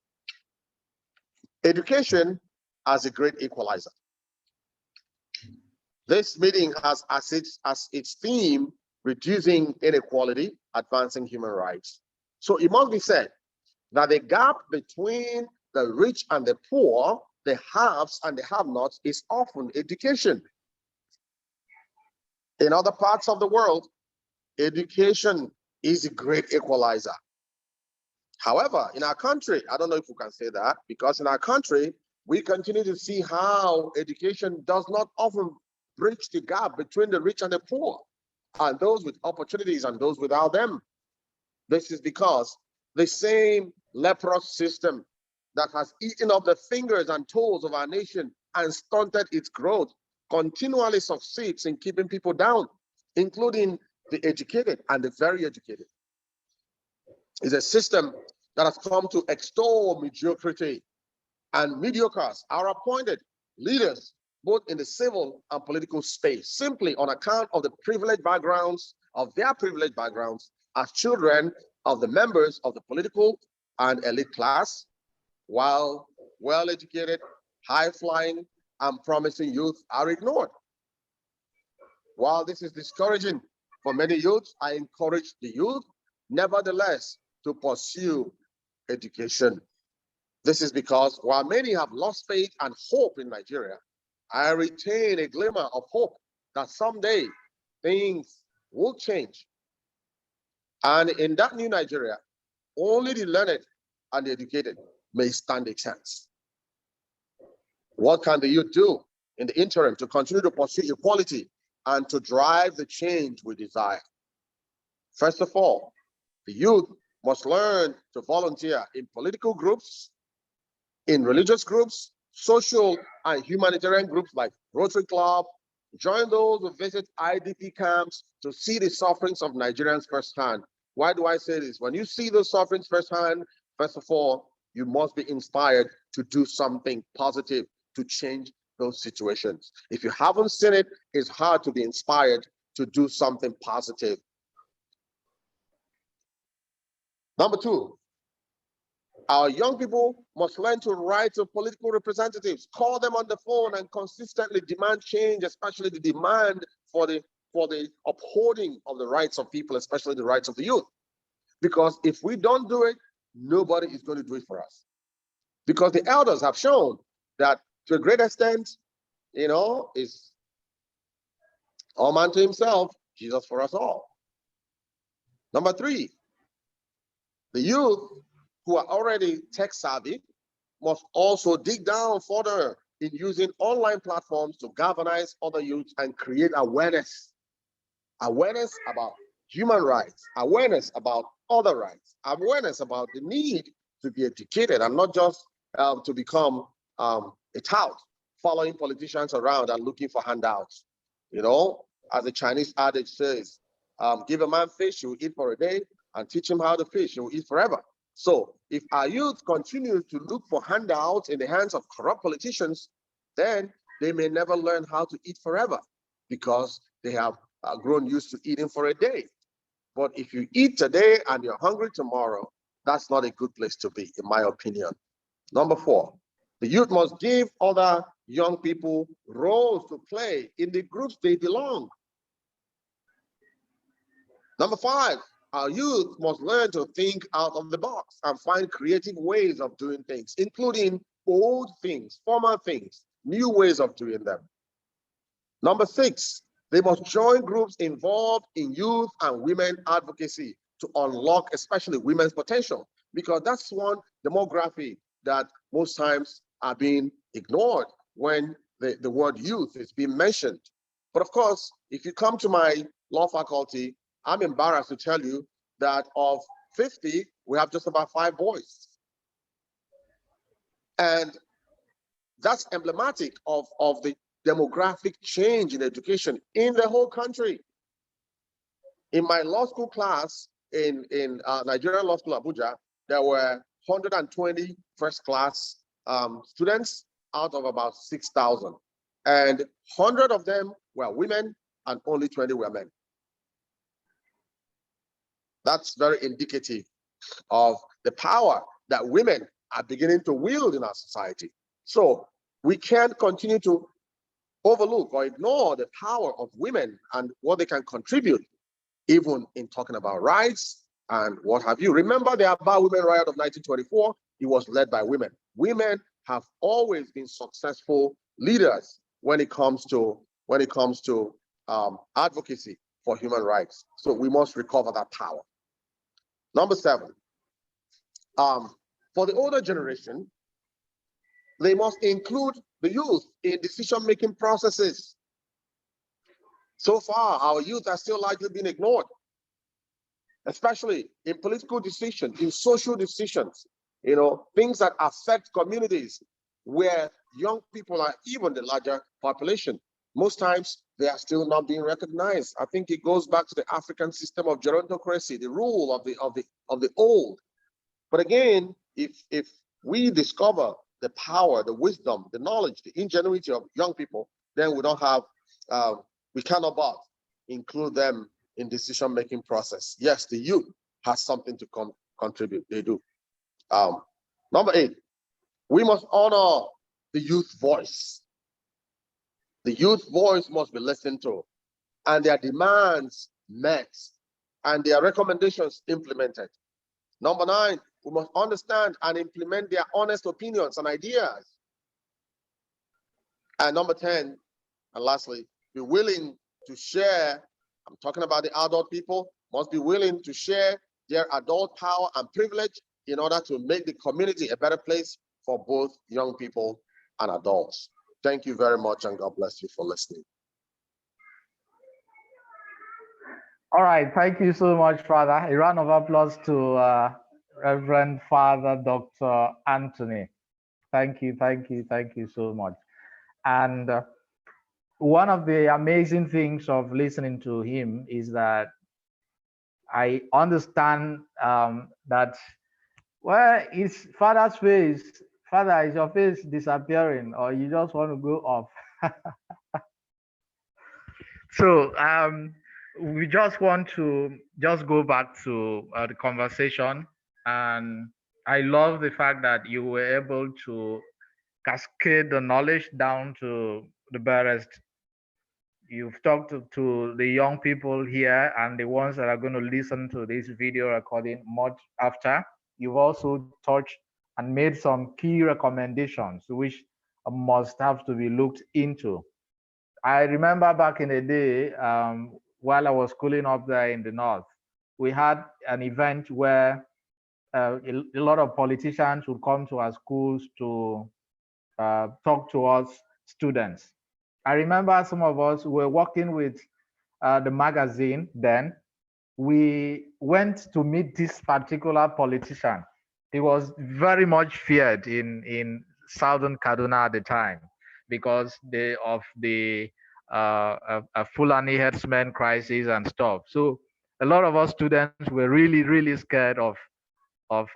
Education as a great equalizer. This meeting has as its theme, reducing inequality, advancing human rights. So it must be said that the gap between the rich and the poor, the haves and the have-nots, is often education. In other parts of the world, education is a great equalizer. However, in our country, I don't know if we can say that, because in our country, we continue to see how education does not often bridge the gap between the rich and the poor, and those with opportunities and those without them. This is because the same leprous system that has eaten up the fingers and toes of our nation and stunted its growth continually succeeds in keeping people down, including the educated and the very educated. It's a system that has come to extol mediocrity, and mediocres are appointed leaders both in the civil and political space, simply on account of the privileged backgrounds of their privileged backgrounds as children of the members of the political and elite class, while well-educated, high-flying, and promising youth are ignored. While this is discouraging for many youths, I encourage the youth, nevertheless, to pursue education. This is because while many have lost faith and hope in Nigeria, I retain a glimmer of hope that someday things will change. And in that new Nigeria, only the learned and the educated may stand a chance. What can the youth do in the interim to continue to pursue equality and to drive the change we desire? First of all, the youth must learn to volunteer in political groups, in religious groups, social and humanitarian groups like Rotary Club. Join those who visit IDP camps to see the sufferings of Nigerians firsthand. Why do I say this? When you see those sufferings firsthand, first of all, you must be inspired to do something positive to change those situations. If you haven't seen it, it's hard to be inspired to do something positive. Number two, our young people must learn to write to political representatives, call them on the phone, and consistently demand change, especially the demand for the upholding of the rights of people, especially the rights of the youth. Because if we don't do it, nobody is going to do it for us. Because the elders have shown that to a great extent, you know, is all man to himself, Jesus for us all. Number three, the youth who are already tech savvy must also dig down further in using online platforms to galvanize other youths and create awareness. Awareness about human rights, awareness about other rights, awareness about the need to be educated and not just to become a tout, following politicians around and looking for handouts. You know, as the Chinese adage says, give a man fish, he will eat for a day, and teach him how to fish, he will eat forever. So if our youth continue to look for handouts in the hands of corrupt politicians, then they may never learn how to eat forever because they have grown used to eating for a day. But if you eat today and you're hungry tomorrow, that's not a good place to be, in my opinion. Number four, the youth must give other young people roles to play in the groups they belong. Number five, our youth must learn to think out of the box and find creative ways of doing things, including old things, former things, new ways of doing them. Number 6, they must join groups involved in youth and women advocacy to unlock especially women's potential, because that's one demography that most times are being ignored when the word youth is being mentioned. But of course, if you come to my law faculty, I'm embarrassed to tell you that of 50, we have just about 5 boys. And that's emblematic of the demographic change in education in the whole country. In my law school class in Nigerian Law School, Abuja, there were 120 first class students out of about 6,000. And 100 of them were women and only 20 were men. That's very indicative of the power that women are beginning to wield in our society. So we can't continue to overlook or ignore the power of women and what they can contribute, even in talking about rights and what have you. Remember the About Women riot of 1924? It was led by women. Women have always been successful leaders when it comes to advocacy for human rights. So we must recover that power. Number 7, for the older generation, they must include the youth in decision-making processes. So far, our youth are still largely being ignored, especially in political decisions, in social decisions, things that affect communities where young people are even the larger population. Most times, they are still not being recognized. I think it goes back to the African system of gerontocracy, the rule of the old. But again, if we discover the power, the wisdom, the knowledge, the ingenuity of young people, then we cannot but include them in decision-making process. Yes, the youth has something to contribute. They do. Number 8, we must honor the youth voice. The youth voice must be listened to, and their demands met, and their recommendations implemented. Number 9, we must understand and implement their honest opinions and ideas. And number 10, and lastly, be willing to share. I'm talking about the adult people, must be willing to share their adult power and privilege in order to make the community a better place for both young people and adults. Thank you very much, and God bless you for listening. All right, thank you so much, Father. A round of applause to Reverend Father Dr. Anthony. Thank you so much. And one of the amazing things of listening to him is that I understand that, well, it's Father's face. Father, is your face disappearing, or you just want to go off? So we just want to just go back to the conversation, and I love the fact that you were able to cascade the knowledge down to the barest. You've talked to the young people here and the ones that are going to listen to this video recording much after. You've also touched and made some key recommendations which must have to be looked into. I remember back in the day, while I was schooling up there in the north, we had an event where a lot of politicians would come to our schools to talk to us students. I remember some of us were working with the magazine then. We went to meet this particular politician. He was very much feared in southern Kaduna at the time because of the Fulani herdsmen crisis and stuff. So a lot of us students were really scared of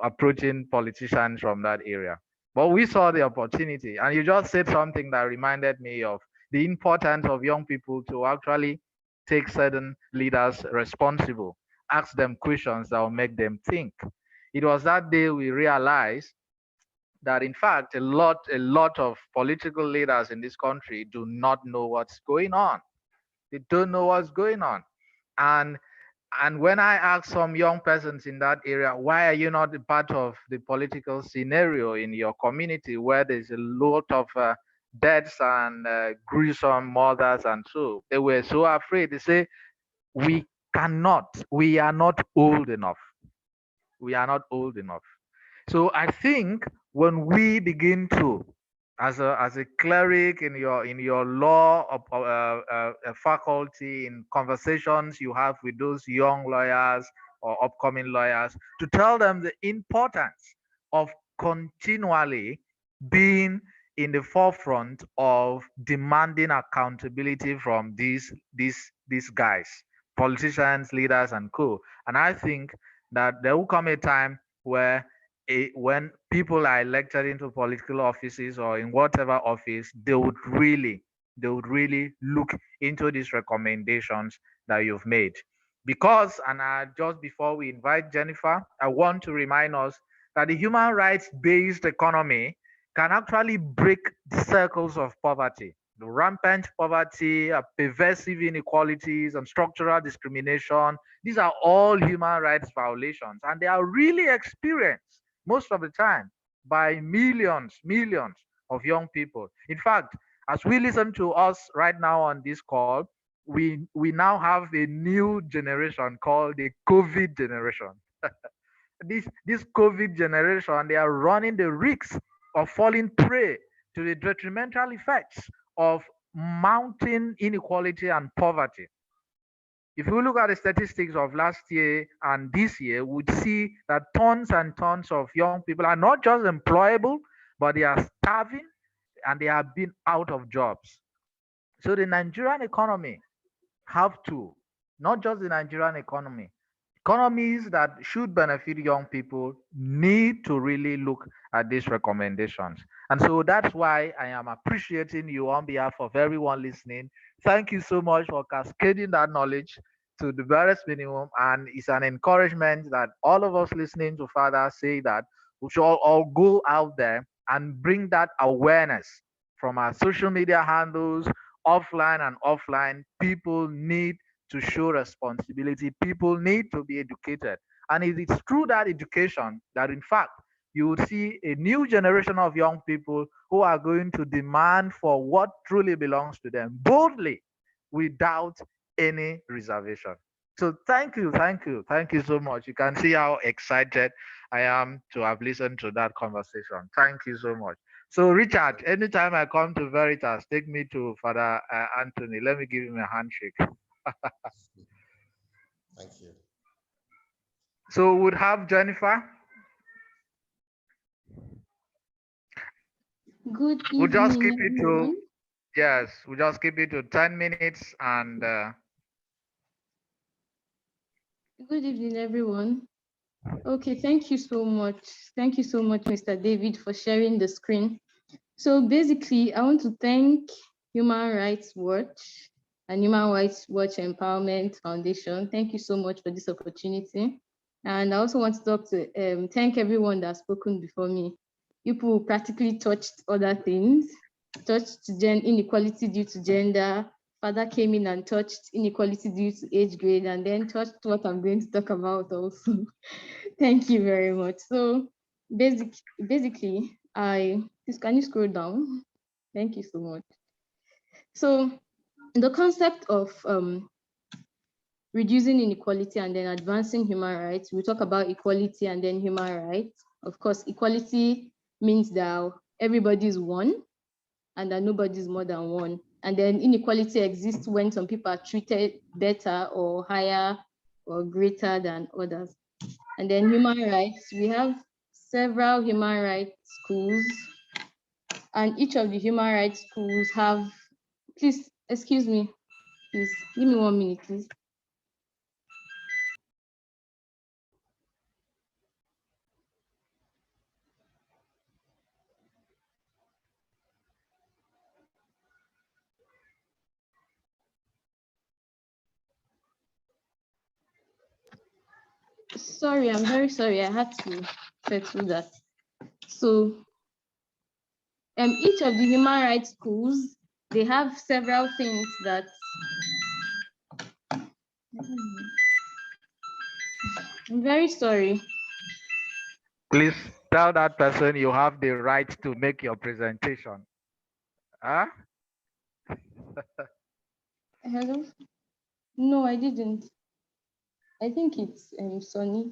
approaching politicians from that area. But we saw the opportunity, and you just said something that reminded me of the importance of young people to actually take certain leaders responsible, ask them questions that will make them think. It was that day we realized that in fact a lot of political leaders in this country do not know what's going on. They don't know what's going on. And And when I ask some young persons in that area, why are you not a part of the political scenario in your community where there's a lot of deaths and gruesome murders and so, they were so afraid. They say, we cannot, we are not old enough. We are not old enough. So I think when we begin to, as a cleric in your law faculty, in conversations you have with those young lawyers or upcoming lawyers, to tell them the importance of continually being in the forefront of demanding accountability from these guys, politicians, leaders, and co. And I think that there will come a time where when people are elected into political offices or in whatever office, they would really look into these recommendations that you've made. Because, and just before we invite Jennifer, I want to remind us that the human rights based economy can actually break the circles of poverty. The rampant poverty, pervasive inequalities, and structural discrimination, these are all human rights violations, and they are really experienced most of the time by millions of young people. In fact, as we listen to us right now on this call, we now have a new generation called the COVID generation. This COVID generation, they are running the risk of falling prey to the detrimental effects of mounting inequality and poverty. If we look at the statistics of last year and this year, we'd see that tons and tons of young people are not just employable, but they are starving and they have been out of jobs. So the Nigerian economy have to, not just the Nigerian economy, economies that should benefit young people need to really look at these recommendations. And so that's why I am appreciating you on behalf of everyone listening. Thank you so much for cascading that knowledge to the barest minimum. And it's an encouragement that all of us listening to Father say that we should all go out there and bring that awareness from our social media handles, offline and offline. People need to show responsibility. People need to be educated. And it is through that education that, in fact, you will see a new generation of young people who are going to demand for what truly belongs to them boldly without any reservation. So thank you so much. You can see how excited I am to have listened to that conversation. Thank you so much. So Richard, anytime I come to Veritas, take me to Father Anthony. Let me give him a handshake. Thank you. So we'd have Jennifer. Good We'll just keep evening, it to, everyone. yes, we'll just keep it to 10 minutes and Good evening, everyone. Okay, thank you so much. Thank you so much, Mr. David, for sharing the screen. So basically, I want to thank Human Rights Watch and Human Rights Watch Empowerment Foundation. Thank you so much for this opportunity. And I also want to thank everyone that has spoken before me. People practically touched other things, touched inequality due to gender. Father came in and touched inequality due to age grade, and then touched what I'm going to talk about also. Thank you very much. So basically, can you scroll down? Thank you so much. So the concept of reducing inequality and then advancing human rights, we talk about equality and then human rights. Of course, equality means that everybody is one and that nobody is more than one. And then inequality exists when some people are treated better or higher or greater than others. And then human rights, we have several human rights schools, and each of the human rights schools have, please, excuse me, please, give me 1 minute, please. Sorry, I'm very sorry, I had to settle that. So each of the human rights schools, they have several things that I'm very sorry. Please tell that person you have the right to make your presentation. Huh? Hello? No, I didn't. I think it's Sunny.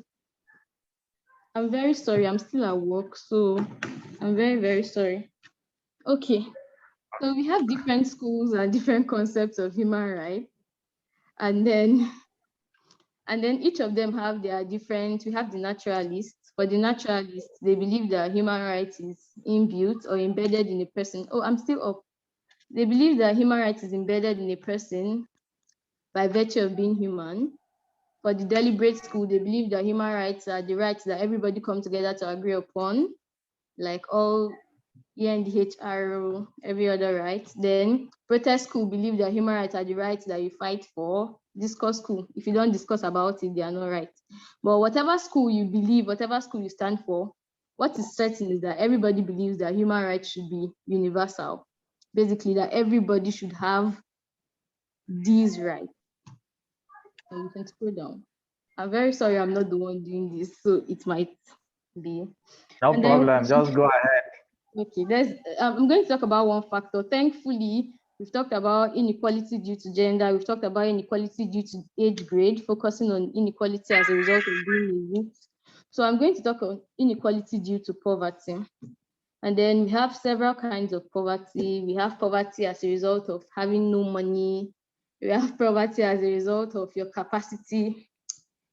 I'm very sorry. I'm still at work, so I'm very, very sorry. Okay. So we have different schools and different concepts of human rights. And then each of them have their different, we have the naturalists. For the naturalists, they believe that human rights is inbuilt or embedded in a person. Oh, I'm still up. They believe that human rights is embedded in a person by virtue of being human. For the deliberate school, they believe that human rights are the rights that everybody come together to agree upon, like all ENDHR, every other right. Then protest school believe that human rights are the rights that you fight for. Discuss school, if you don't discuss about it, they are not right. But whatever school you believe, whatever school you stand for, what is certain is that everybody believes that human rights should be universal. Basically, that everybody should have these rights. So you can scroll down. I'm very sorry I'm not the one doing this, so it might be. No And then problem. Just go ahead. okay, I'm going to talk about one factor. Thankfully, we've talked about inequality due to gender. We've talked about inequality due to age grade, focusing on inequality as a result of being a youth. So I'm going to talk on inequality due to poverty. And then we have several kinds of poverty. We have poverty as a result of having no money. We have poverty as a result of your capacity,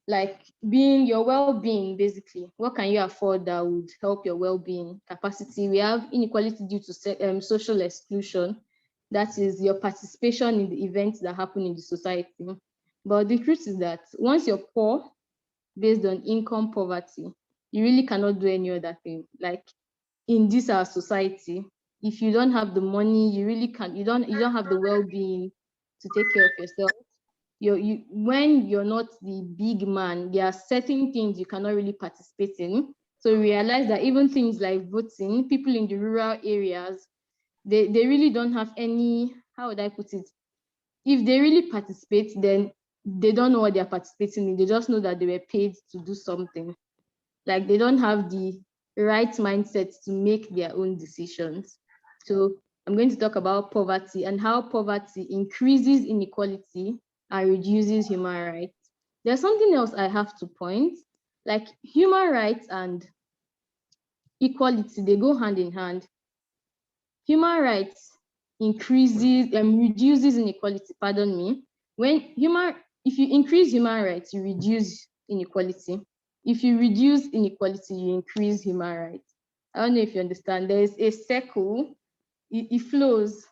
like being your well-being. Basically, what can you afford that would help your well-being capacity? We have inequality due to social exclusion, that is your participation in the events that happen in the society. But the truth is that once you're poor based on income poverty, you really cannot do any other thing. Like in this our society, if you don't have the money, you really can't, you don't have the well-being to take care of yourself. When you're not the big man, there are certain things you cannot really participate in. So realize that even things like voting, people in the rural areas, they really don't have any, how would I put it? If they really participate, then they don't know what they're participating in. They just know that they were paid to do something. Like they don't have the right mindset to make their own decisions. So I'm going to talk about poverty and how poverty increases inequality and reduces human rights. There's something else I have to point, like human rights and equality, they go hand in hand. Human rights reduces inequality, pardon me. If you increase human rights, you reduce inequality. If you reduce inequality, you increase human rights. I don't know if you understand. There's a circle, it flows.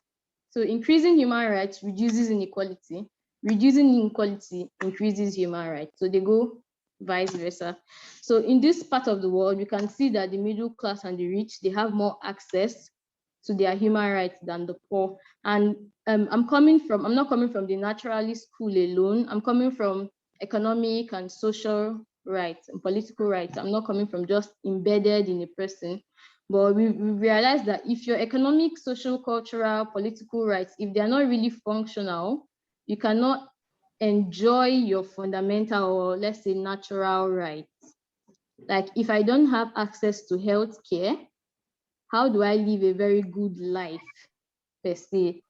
So increasing human rights reduces inequality. Reducing inequality increases human rights. So they go vice versa. So in this part of the world, you can see that the middle class and the rich, they have more access to their human rights than the poor. And I'm not coming from the naturalist school alone. I'm coming from economic and social rights and political rights. I'm not coming from just embedded in a person. But we realize that if your economic, social, cultural, political rights, if they're not really functional, you cannot enjoy your fundamental, or let's say natural rights. Like if I don't have access to healthcare, how do I live a very good life per se?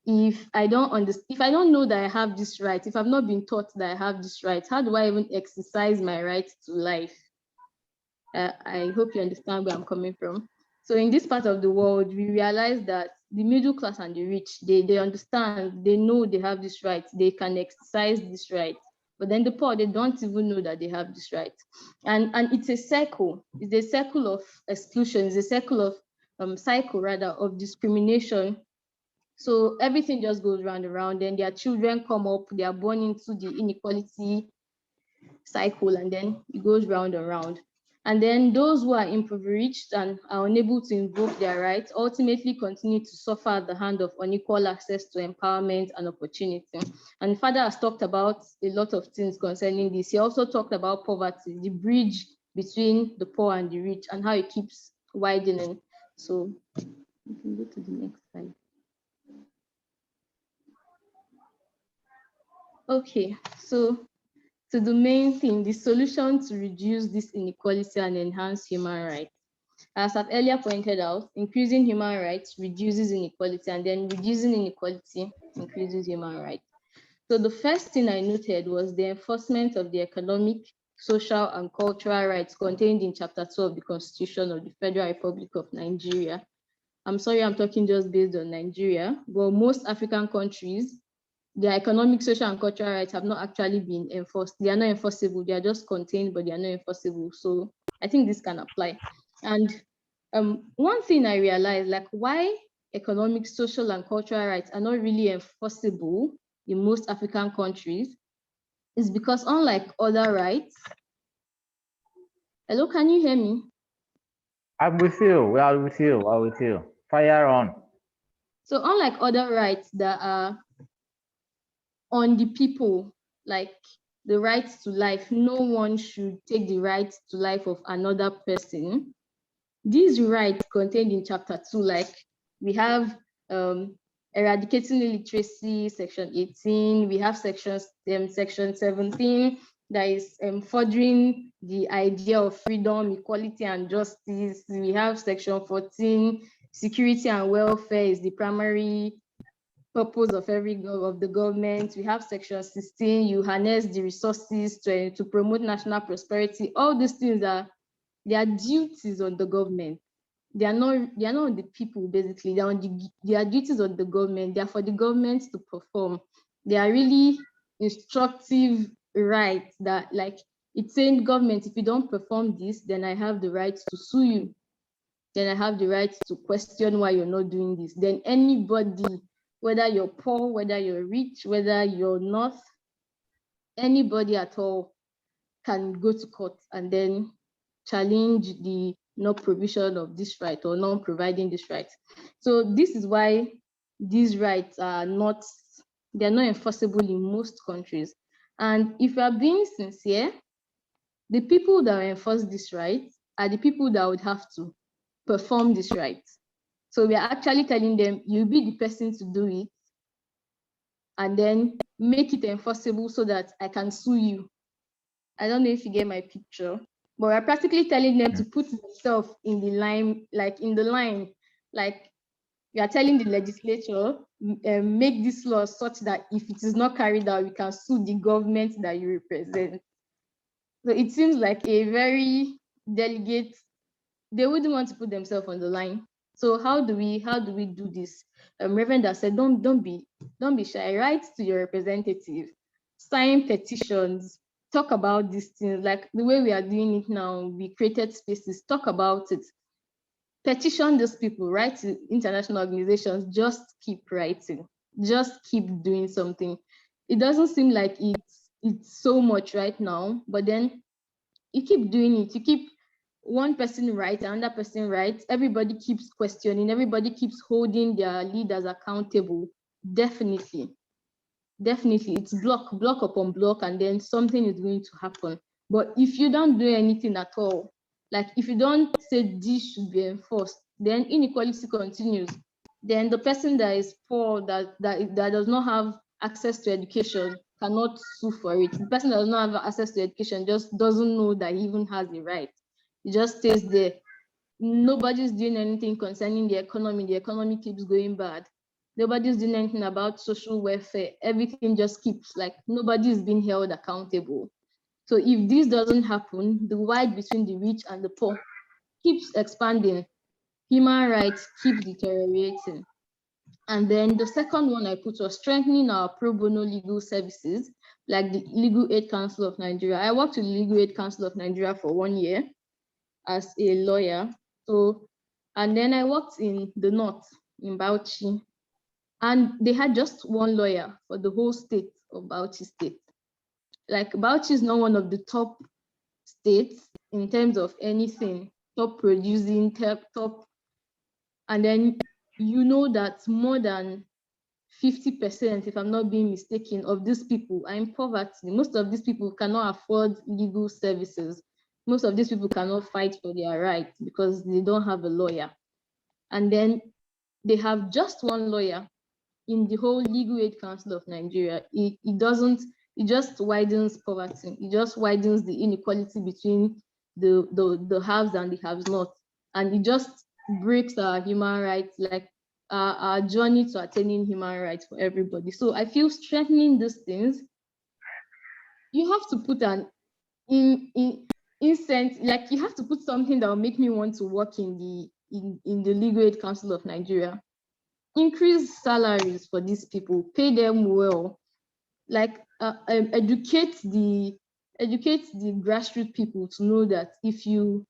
If I don't know that I have this right, if I've not been taught that I have this right, how do I even exercise my right to life? I hope you understand where I'm coming from. So in this part of the world, we realize that the middle class and the rich, they understand, they know they have this right, they can exercise this right. But then the poor, they don't even know that they have this right. And it's a circle. It's a circle of exclusion. It's a cycle rather, of discrimination. So everything just goes round and round. Then their children come up, they are born into the inequality cycle, and then it goes round and round. And then those who are impoverished and are unable to invoke their rights ultimately continue to suffer at the hand of unequal access to empowerment and opportunity. And Father has talked about a lot of things concerning this. He also talked about poverty, the bridge between the poor and the rich, and how it keeps widening. So you can go to the next slide. Okay, so to the main thing, the solution to reduce this inequality and enhance human rights. As I've earlier pointed out, increasing human rights reduces inequality, and then reducing inequality increases human rights. So the first thing I noted was the enforcement of the economic, social, and cultural rights contained in Chapter 2 of the Constitution of the Federal Republic of Nigeria. I'm sorry, I'm talking just based on Nigeria, but most African countries, their economic, social, and cultural rights have not actually been enforced. They are not enforceable. They are just contained, but they are not enforceable. So I think this can apply. And one thing I realized, like why economic, social, and cultural rights are not really enforceable in most African countries is because unlike other rights, hello, can you hear me? I'm with you. We are with you. We are with you. Fire on. So unlike other rights that are on the people, like the right to life, no one should take the right to life of another person. These rights contained in Chapter 2, like we have eradicating illiteracy, Section 18, we have Section 17 that is furthering the idea of freedom, equality, and justice. We have Section 14, security and welfare is the primary purpose of the government. We have Section 16, you harness the resources to promote national prosperity. All these things are duties on the government. They are not on the people, basically. They are duties on the government. They are for the government to perform. They are really instructive rights that, like, it's saying, government, if you don't perform this, then I have the right to sue you. Then I have the right to question why you're not doing this. Then anybody, whether you're poor, whether you're rich, whether you're not, anybody at all can go to court and then challenge the not provision of this right or not providing this right. So this is why these rights are not, they're not enforceable in most countries. And if we are being sincere, the people that enforce this right are the people that would have to perform this right. So we are actually telling them, you'll be the person to do it, and then make it enforceable so that I can sue you. I don't know if you get my picture, but we're practically telling them to put themselves in the line, like we are telling the legislature, make this law such that if it is not carried out, we can sue the government that you represent. So it seems like a very delicate, they wouldn't want to put themselves on the line. So how do we do this? Reverend has said, don't be shy. Write to your representative, sign petitions, talk about these things, like the way we are doing it now. We created spaces, talk about it, petition those people, write to international organizations. Just keep writing, just keep doing something. It doesn't seem like it's so much right now, but then you keep doing it. You keep one person right, another person right. Everybody keeps questioning. Everybody keeps holding their leaders accountable. Definitely, it's block upon block, and then something is going to happen. But if you don't do anything at all, like if you don't say this should be enforced, then inequality continues. Then the person that is poor, that does not have access to education, cannot sue for it. The person that does not have access to education just doesn't know that he even has the right. It just stays there. Nobody's doing anything concerning the economy. The economy keeps going bad. Nobody's doing anything about social welfare. Everything just keeps, like, nobody is being held accountable. So if this doesn't happen, the divide between the rich and the poor keeps expanding. Human rights keep deteriorating. And then the second one I put was strengthening our pro bono legal services, like the Legal Aid Council of Nigeria. I worked with the Legal Aid Council of Nigeria for 1 year as a lawyer. So, and then I worked in the north, in Bauchi, and they had just one lawyer for the whole state of Bauchi state. Like, Bauchi is not one of the top states in terms of anything, top producing, top, and then you know that more than 50%, if I'm not being mistaken, of these people are in poverty. Most of these people cannot afford legal services. Most of these people cannot fight for their rights because they don't have a lawyer. And then they have just one lawyer in the whole Legal Aid Council of Nigeria. It doesn't it just widens poverty. It just widens the inequality between the haves and the haves not. And it just breaks our human rights, like our journey to attaining human rights for everybody. So I feel strengthening these things, you have to put an in incentive, like you have to put something that will make me want to work in the Legal Aid Council of Nigeria. Increase salaries for these people, pay them well, like educate the grassroots people to know that if your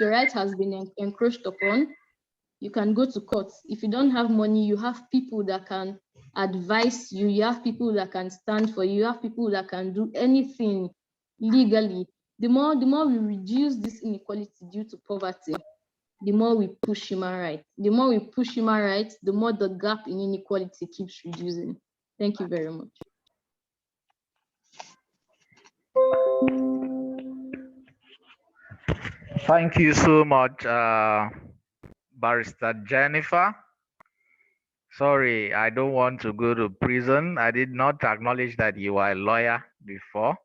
right has been encroached upon, you can go to court. If you don't have money, you have people that can advise you, you have people that can stand for you, you have people that can do anything legally. The more we reduce this inequality due to poverty, the more we push human rights. The more we push human rights, the more the gap in inequality keeps reducing. Thank you very much. Thank you so much, Barrister Jennifer. Sorry, I don't want to go to prison. I did not acknowledge that you are a lawyer before,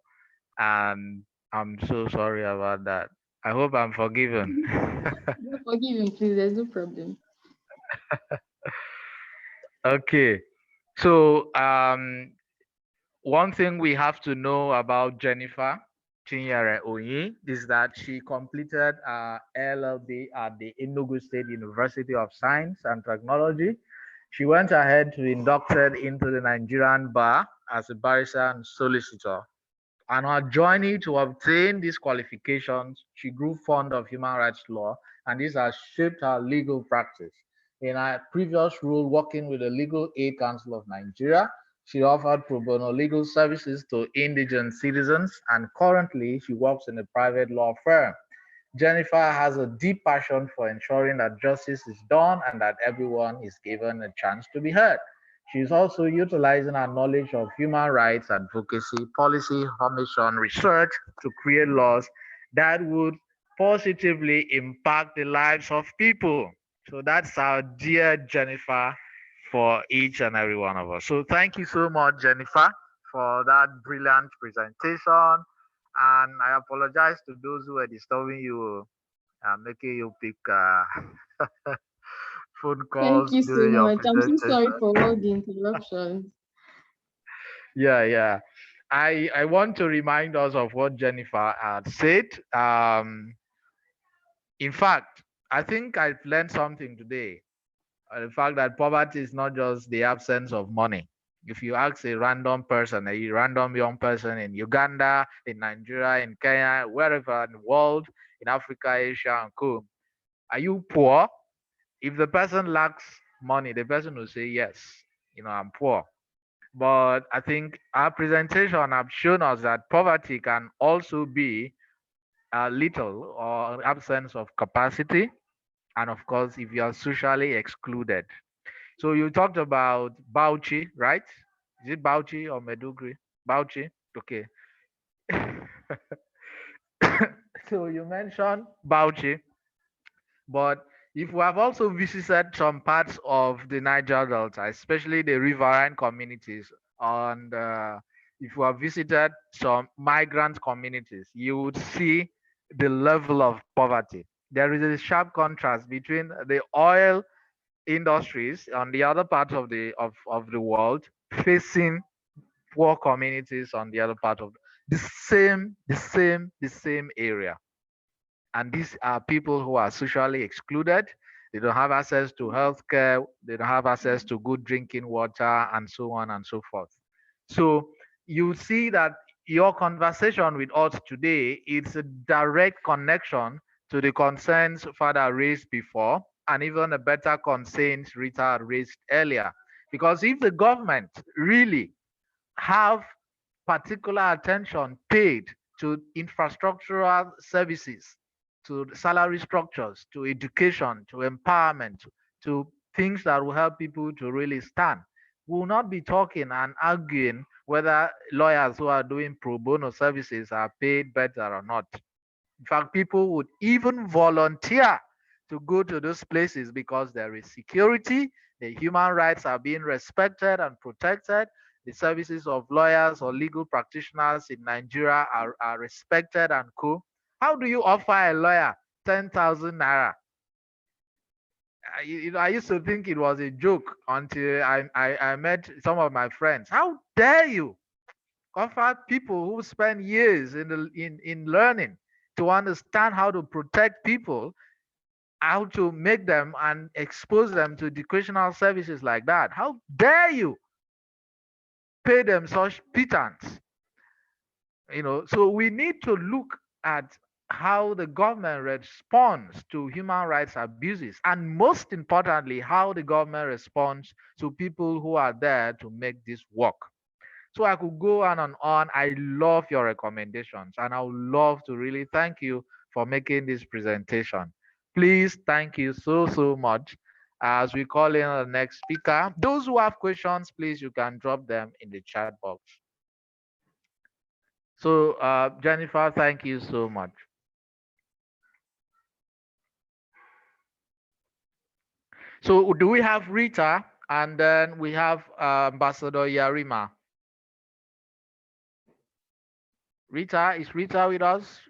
and I'm so sorry about that. I hope I'm forgiven. Forgive him, please. There's no problem. Okay, so one thing we have to know about Jennifer Chinyere Oyi is that she completed her LLB at the Enugu State University of Science and Technology. She went ahead to be inducted into the Nigerian bar as a barrister and solicitor. On her journey to obtain these qualifications, she grew fond of human rights law, and this has shaped her legal practice. In her previous role working with the Legal Aid Council of Nigeria, she offered pro bono legal services to indigent citizens, and currently she works in a private law firm. Jennifer has a deep passion for ensuring that justice is done and that everyone is given a chance to be heard. She is also utilizing her knowledge of human rights advocacy, policy formation, research to create laws that would positively impact the lives of people. So that's our dear Jennifer for each and every one of us. So thank you so much, Jennifer, for that brilliant presentation. And I apologize to those who are disturbing you, making you pick phone Thank calls you so during your much. I'm so sorry presentation. for all the interruptions. Yeah, yeah. I want to remind us of what Jennifer had said. In fact, I think I've learned something today. The fact that poverty is not just the absence of money. If you ask a random person, a random young person in Uganda, in Nigeria, in Kenya, wherever in the world, in Africa, Asia, and co, are you poor? If the person lacks money, the person will say, yes, I'm poor. But I think our presentation have shown us that poverty can also be a little or absence of capacity. And of course, if you are socially excluded. So you talked about Bauchi, right? Is it Bauchi or Medugri? Bauchi. Okay. So you mentioned Bauchi, but if we have also visited some parts of the Niger Delta, especially the riverine communities, and if you have visited some migrant communities, you would see the level of poverty. There is a sharp contrast between the oil industries on the other part of the world facing poor communities on the other part of the same area. And these are people who are socially excluded. They don't have access to healthcare, they don't have access to good drinking water, and so on and so forth. So you see that your conversation with us today is a direct connection to the concerns Father raised before, and even a better concerns Rita raised earlier. Because if the government really have particular attention paid to infrastructural services, to salary structures, to education, to empowerment, to things that will help people to really stand. We will not be talking and arguing whether lawyers who are doing pro bono services are paid better or not. In fact, people would even volunteer to go to those places because there is security, the human rights are being respected and protected, the services of lawyers or legal practitioners in Nigeria are respected and cool. How do you offer a lawyer 10,000 naira? I used to think it was a joke until I met some of my friends. How dare you offer people who spend years in learning to understand how to protect people, how to make them and expose them to educational services like that? How dare you pay them such pittance? So we need to look at how the government responds to human rights abuses, and most importantly, how the government responds to people who are there to make this work. So I could go on and on. I love your recommendations, and I would love to really thank you for making this presentation. Please, thank you so much. As we call in the next speaker, those who have questions, please, you can drop them in the chat box. So, Jennifer, thank you so much. So, do we have Rita? And then we have Ambassador Yarima. Rita, is Rita with us?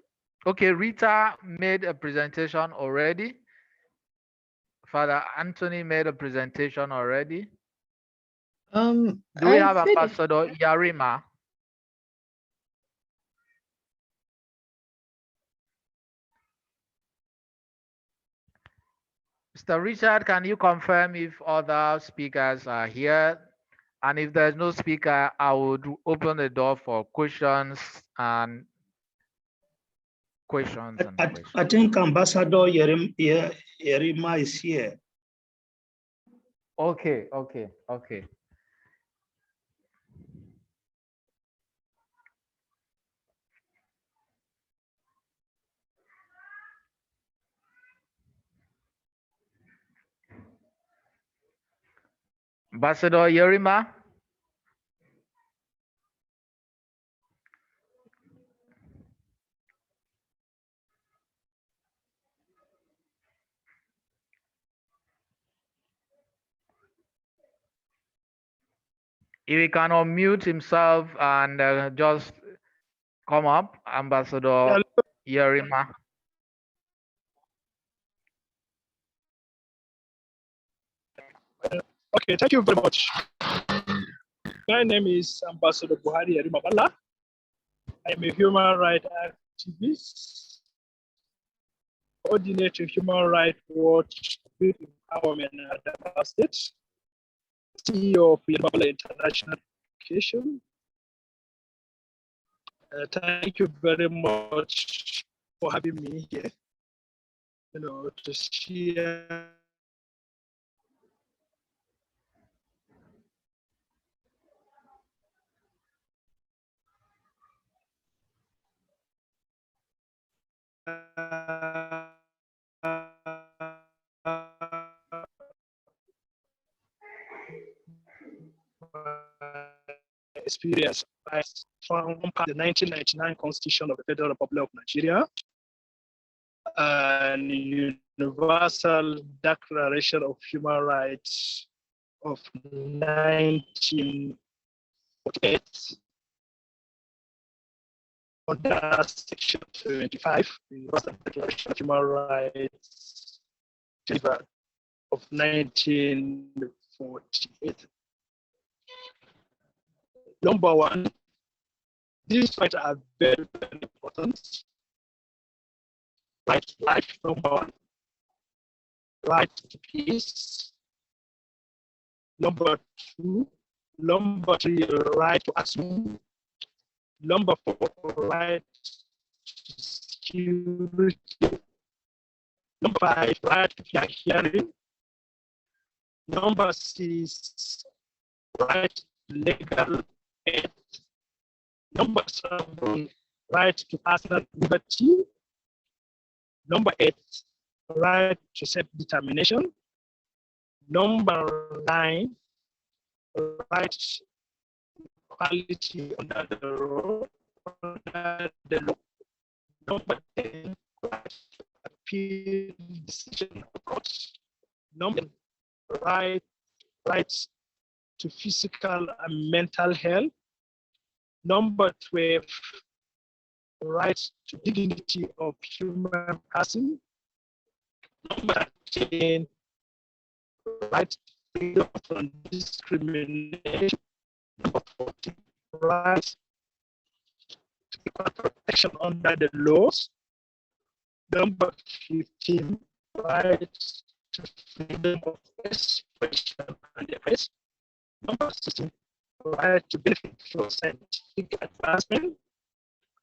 Okay, Rita made a presentation already. Father Anthony made a presentation already. Do we have Ambassador Yarima? Mr. Richard, can you confirm if other speakers are here? And if there's no speaker, I would open the door for questions and questions. I think Ambassador Yerima is here. Okay. Ambassador Yerima? If he can unmute himself and just come up, Ambassador Yerima. Okay, thank you very much. My name is Ambassador Buhari Yerimabala. I am a human rights activist, coordinator Human Rights Watch Youth Empowerment at the State, CEO of Yerimabala International Education. Thank you very much for having me here. To share experience from the 1999 Constitution of the Federal Republic of Nigeria and Universal Declaration of Human Rights of 1948 under Section 25, Universal Declaration of Human Rights of 1948. Number one, these rights are very, very important. Right to life, number one. Right to peace. Number two. Number three, right to assume. Number four, right to security. Number five, right to fair hearing. Number six, right to legal aid. Number seven, right to personal liberty. Number eight, right to self-determination. Number nine, right to equality under the law. Number 10, right to appeal decision of courts. Number rights to physical and mental health. Number 12, rights to dignity of human person. Number 10, right to freedom from discrimination. Number 14, rights to equal protection under the laws. Number 15, rights to freedom of expression and defense. Number 16, right to benefit from scientific advancement.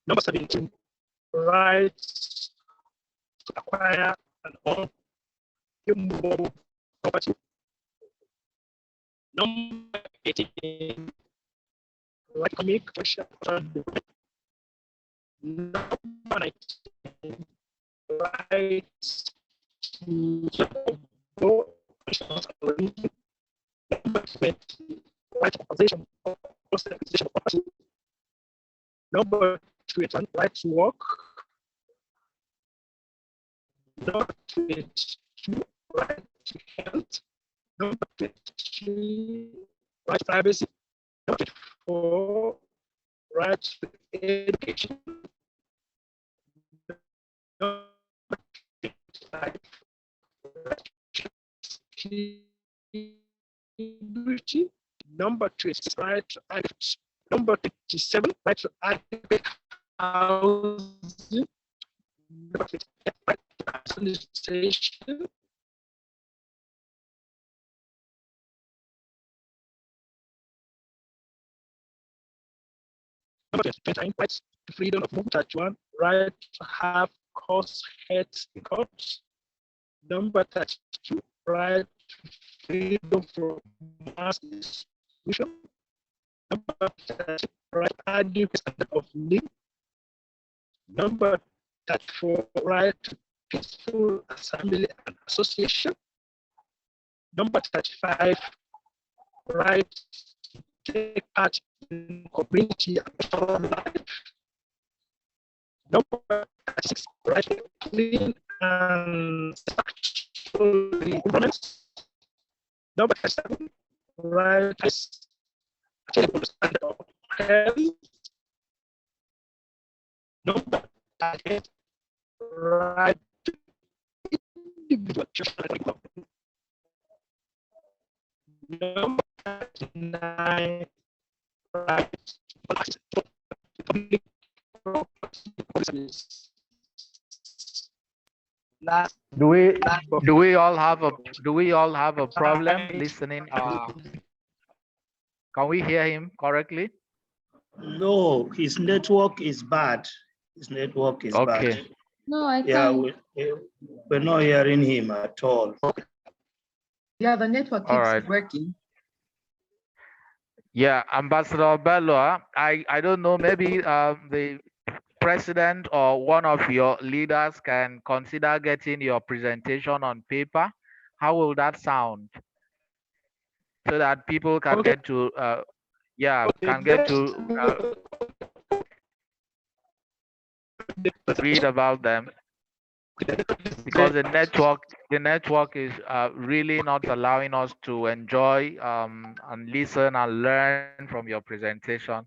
Number 17, rights to acquire and own immovable property. Number 18, right to make question. Number 19, rights to vote. Number 20, right to compensation of acquisition of property. Number 21, right to work. Number 22, right to health. Number 23, right to privacy. Number 24, right to education. Number 25, right to security. Number 26, right to act. Number 27, right to adequate housing. Number 28, right to administration. Number 29, rights to freedom of movement. 31, right to have cause heads in courts. Number 32, right to freedom from mass distribution. Number 30, right adequate standard of living. Number 34, right to peaceful assembly and association. Number 35, right to take part in community and pastoral life. Number 36, right to clean and structural environments. Number 37, right to attainable standard of health. Number 38, right to individual development. Number 39, right to public property. Last, Do we but do we all have a problem listening? Can we hear him correctly? No, his network is bad. His network is Okay. bad. No, I Yeah, can't. we're not hearing him at all. Yeah, the network All keeps right. working. Yeah, Ambassador Bello, I don't know, maybe the president or one of your leaders can consider getting your presentation on paper. How will that sound? So that people can okay, get to, yeah, okay, can get let's to do read about them, because the network is really not allowing us to enjoy and listen and learn from your presentation.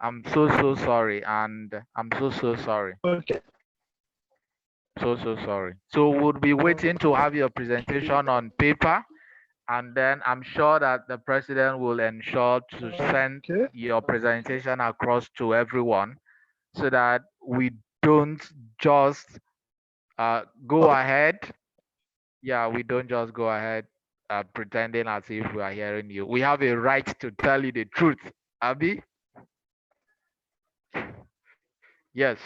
I'm so sorry, and I'm so sorry. okay. So sorry. So we'll be waiting to have your presentation on paper, and then I'm sure that the president will ensure to send Okay. your presentation across to everyone, so that we don't just go ahead. Yeah, we don't just go ahead pretending as if we are hearing you. We have a right to tell you the truth, Abby. Yes.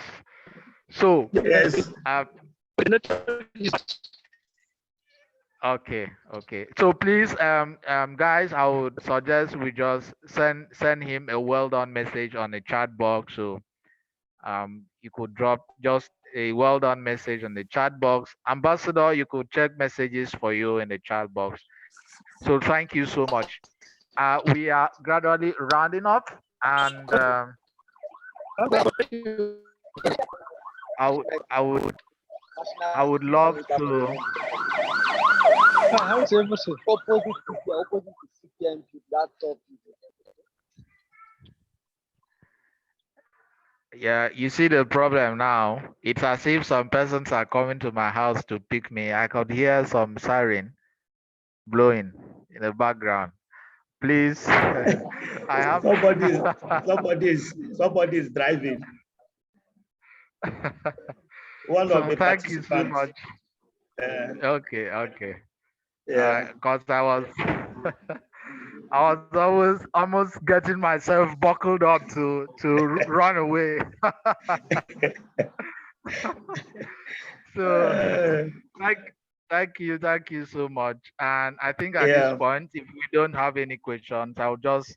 So, Yes. The network is okay. So please, guys, I would suggest we just send him a well done message on the chat box. So, you could drop just a well done message on the chat box. Ambassador, you could check messages for you in the chat box. So thank you so much. We are gradually rounding up, and I would I would I would love to. how's everything? Opposite to CPM people. that topic. Yeah, you see the problem now. It's as if some persons are coming to my house to pick me. I could hear some siren blowing in the background. Please, I have. Somebody is driving. One of So the thank you so participants. much. Okay, okay. Yeah. Cause I was, I was almost getting myself buckled up to run away. So Uh, thank thank you so much. And I think at this yeah. point, if we don't have any questions, I'll just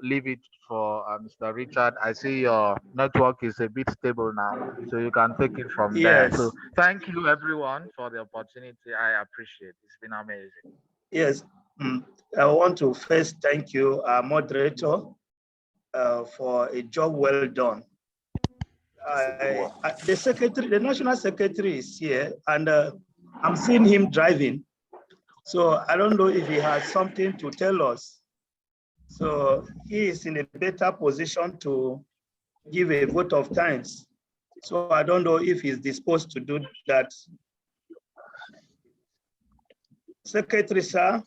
leave it for Mr. Richard. I see your network is a bit stable now, so you can take it from there. So Yes. thank you everyone for the opportunity. I appreciate it. It's been amazing. Yes. Mm. I want to first thank you, our moderator, for a job well done. The secretary, the national secretary is here, and I'm seeing him driving. So I don't know if he has something to tell us. So he is in a better position to give a vote of thanks. So I don't know if he's disposed to do that. Secretary, sir,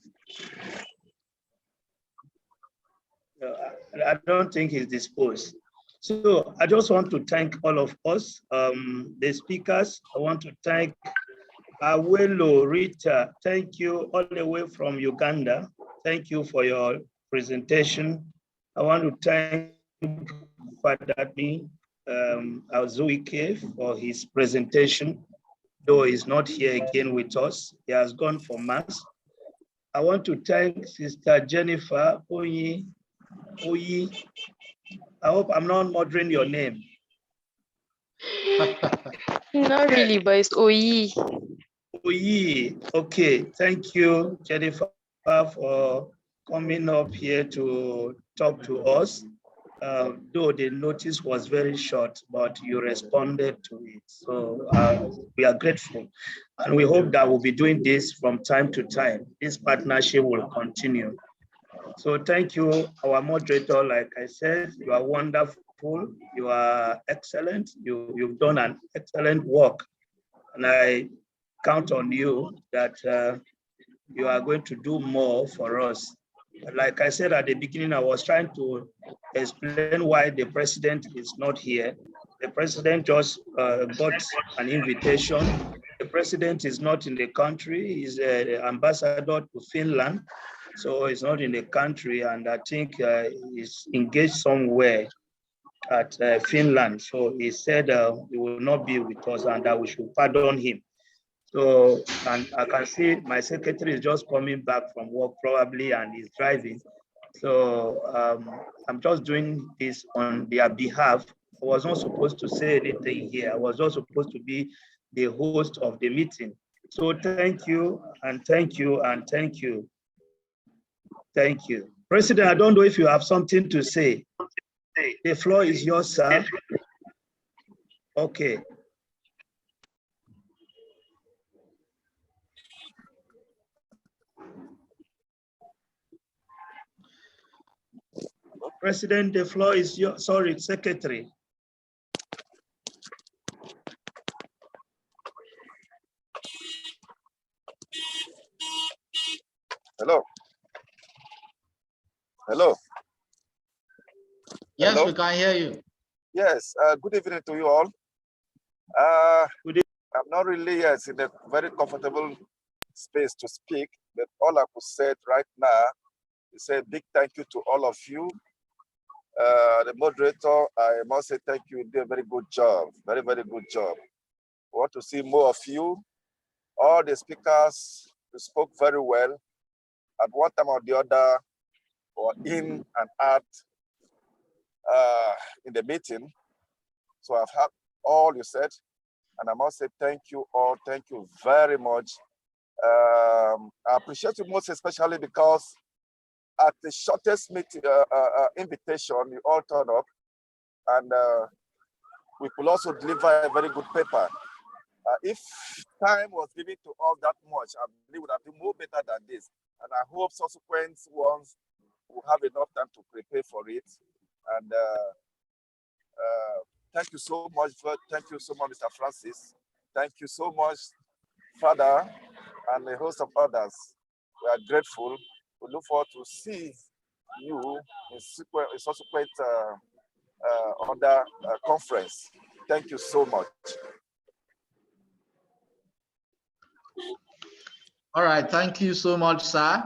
I don't think he's disposed. So I just want to thank all of us, the speakers. I want to thank Awelo, Rita, thank you all the way from Uganda. Thank you for your presentation. I want to thank Fadami Azuike for his presentation, though he's not here again with us. He has gone for mass. I want to thank Sister Jennifer Oyi. I hope I'm not murdering your name. Not really, but it's OE. Oyi, okay. Thank you, Jennifer, for coming up here to talk to us. Though the notice was very short, but you responded to it. So we are grateful. And we hope that we'll be doing this from time to time. This partnership will continue. So thank you, our moderator. Like I said, you are wonderful. You are excellent. You've done an excellent work. And I count on you that you are going to do more for us. Like I said at the beginning, I was trying to explain why the president is not here. The president just got an invitation. The president is not in the country. He's an ambassador to Finland. So he's not in the country, and I think he's engaged somewhere at Finland. So he said he will not be with us and that we should pardon him. So, and I can see my secretary is just coming back from work probably and he's driving. So I'm just doing this on their behalf. I was not supposed to say anything here. I was just supposed to be the host of the meeting. So thank you and thank you and thank you. Thank you. President, I don't know if you have something to say. The floor is yours, sir. Okay. President, the floor is yours. Sorry, Secretary. Hello. Hello. Yes, Hello? we can hear you. Yes, good evening to you all. Good evening. I'm not really in a very comfortable space to speak, but all I could say right now is a big thank you to all of you. The moderator, I must say thank you. You did a very good job, very, very good job. I want to see more of you. All the speakers you spoke very well. At one time or the other, or in and out in the meeting. So I've heard all you said, and I must say thank you all. Thank you very much. I appreciate you most especially because at the shortest meeting, invitation, you all turned up, and we could also deliver a very good paper. If time was given to us that much, I believe we would have been more better than this. And I hope subsequent ones have enough time to prepare for it. And thank you so much. Thank you so much, Mr. Francis. Thank you so much, Father, and a host of others. We are grateful. We look forward to see you in subsequent other conference. Thank you so much. All right, thank you so much, sir.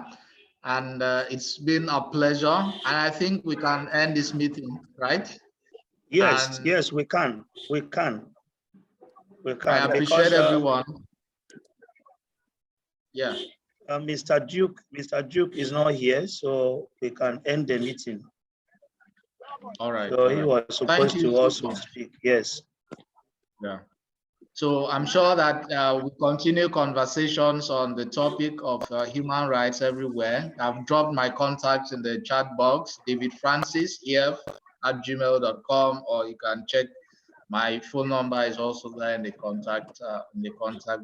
And it's been a pleasure. And I think we can end this meeting, right? Yes, And yes, we can. We can. We can. I appreciate everyone. Yeah. Mr. Duke is not here, so we can end the meeting. All right. So he was supposed to also speak. Yes. Yeah. So I'm sure that we continue conversations on the topic of human rights everywhere. I've dropped my contacts in the chat box, davidfrancis@gmail.com, or you can check my phone number is also there in the contact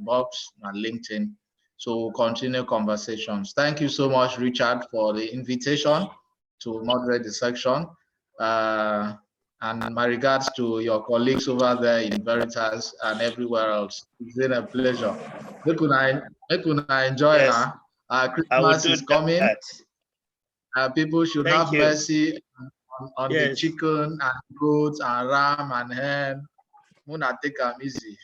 box and LinkedIn. So we'll continue conversations. Thank you so much, Richard, for the invitation to moderate the section. And my regards to your colleagues over there in Veritas and everywhere else. It's been a pleasure. Make una enjoy Yes, now. Christmas is coming. People should have mercy on the chicken and goats and ram and hen. Muna take them easy.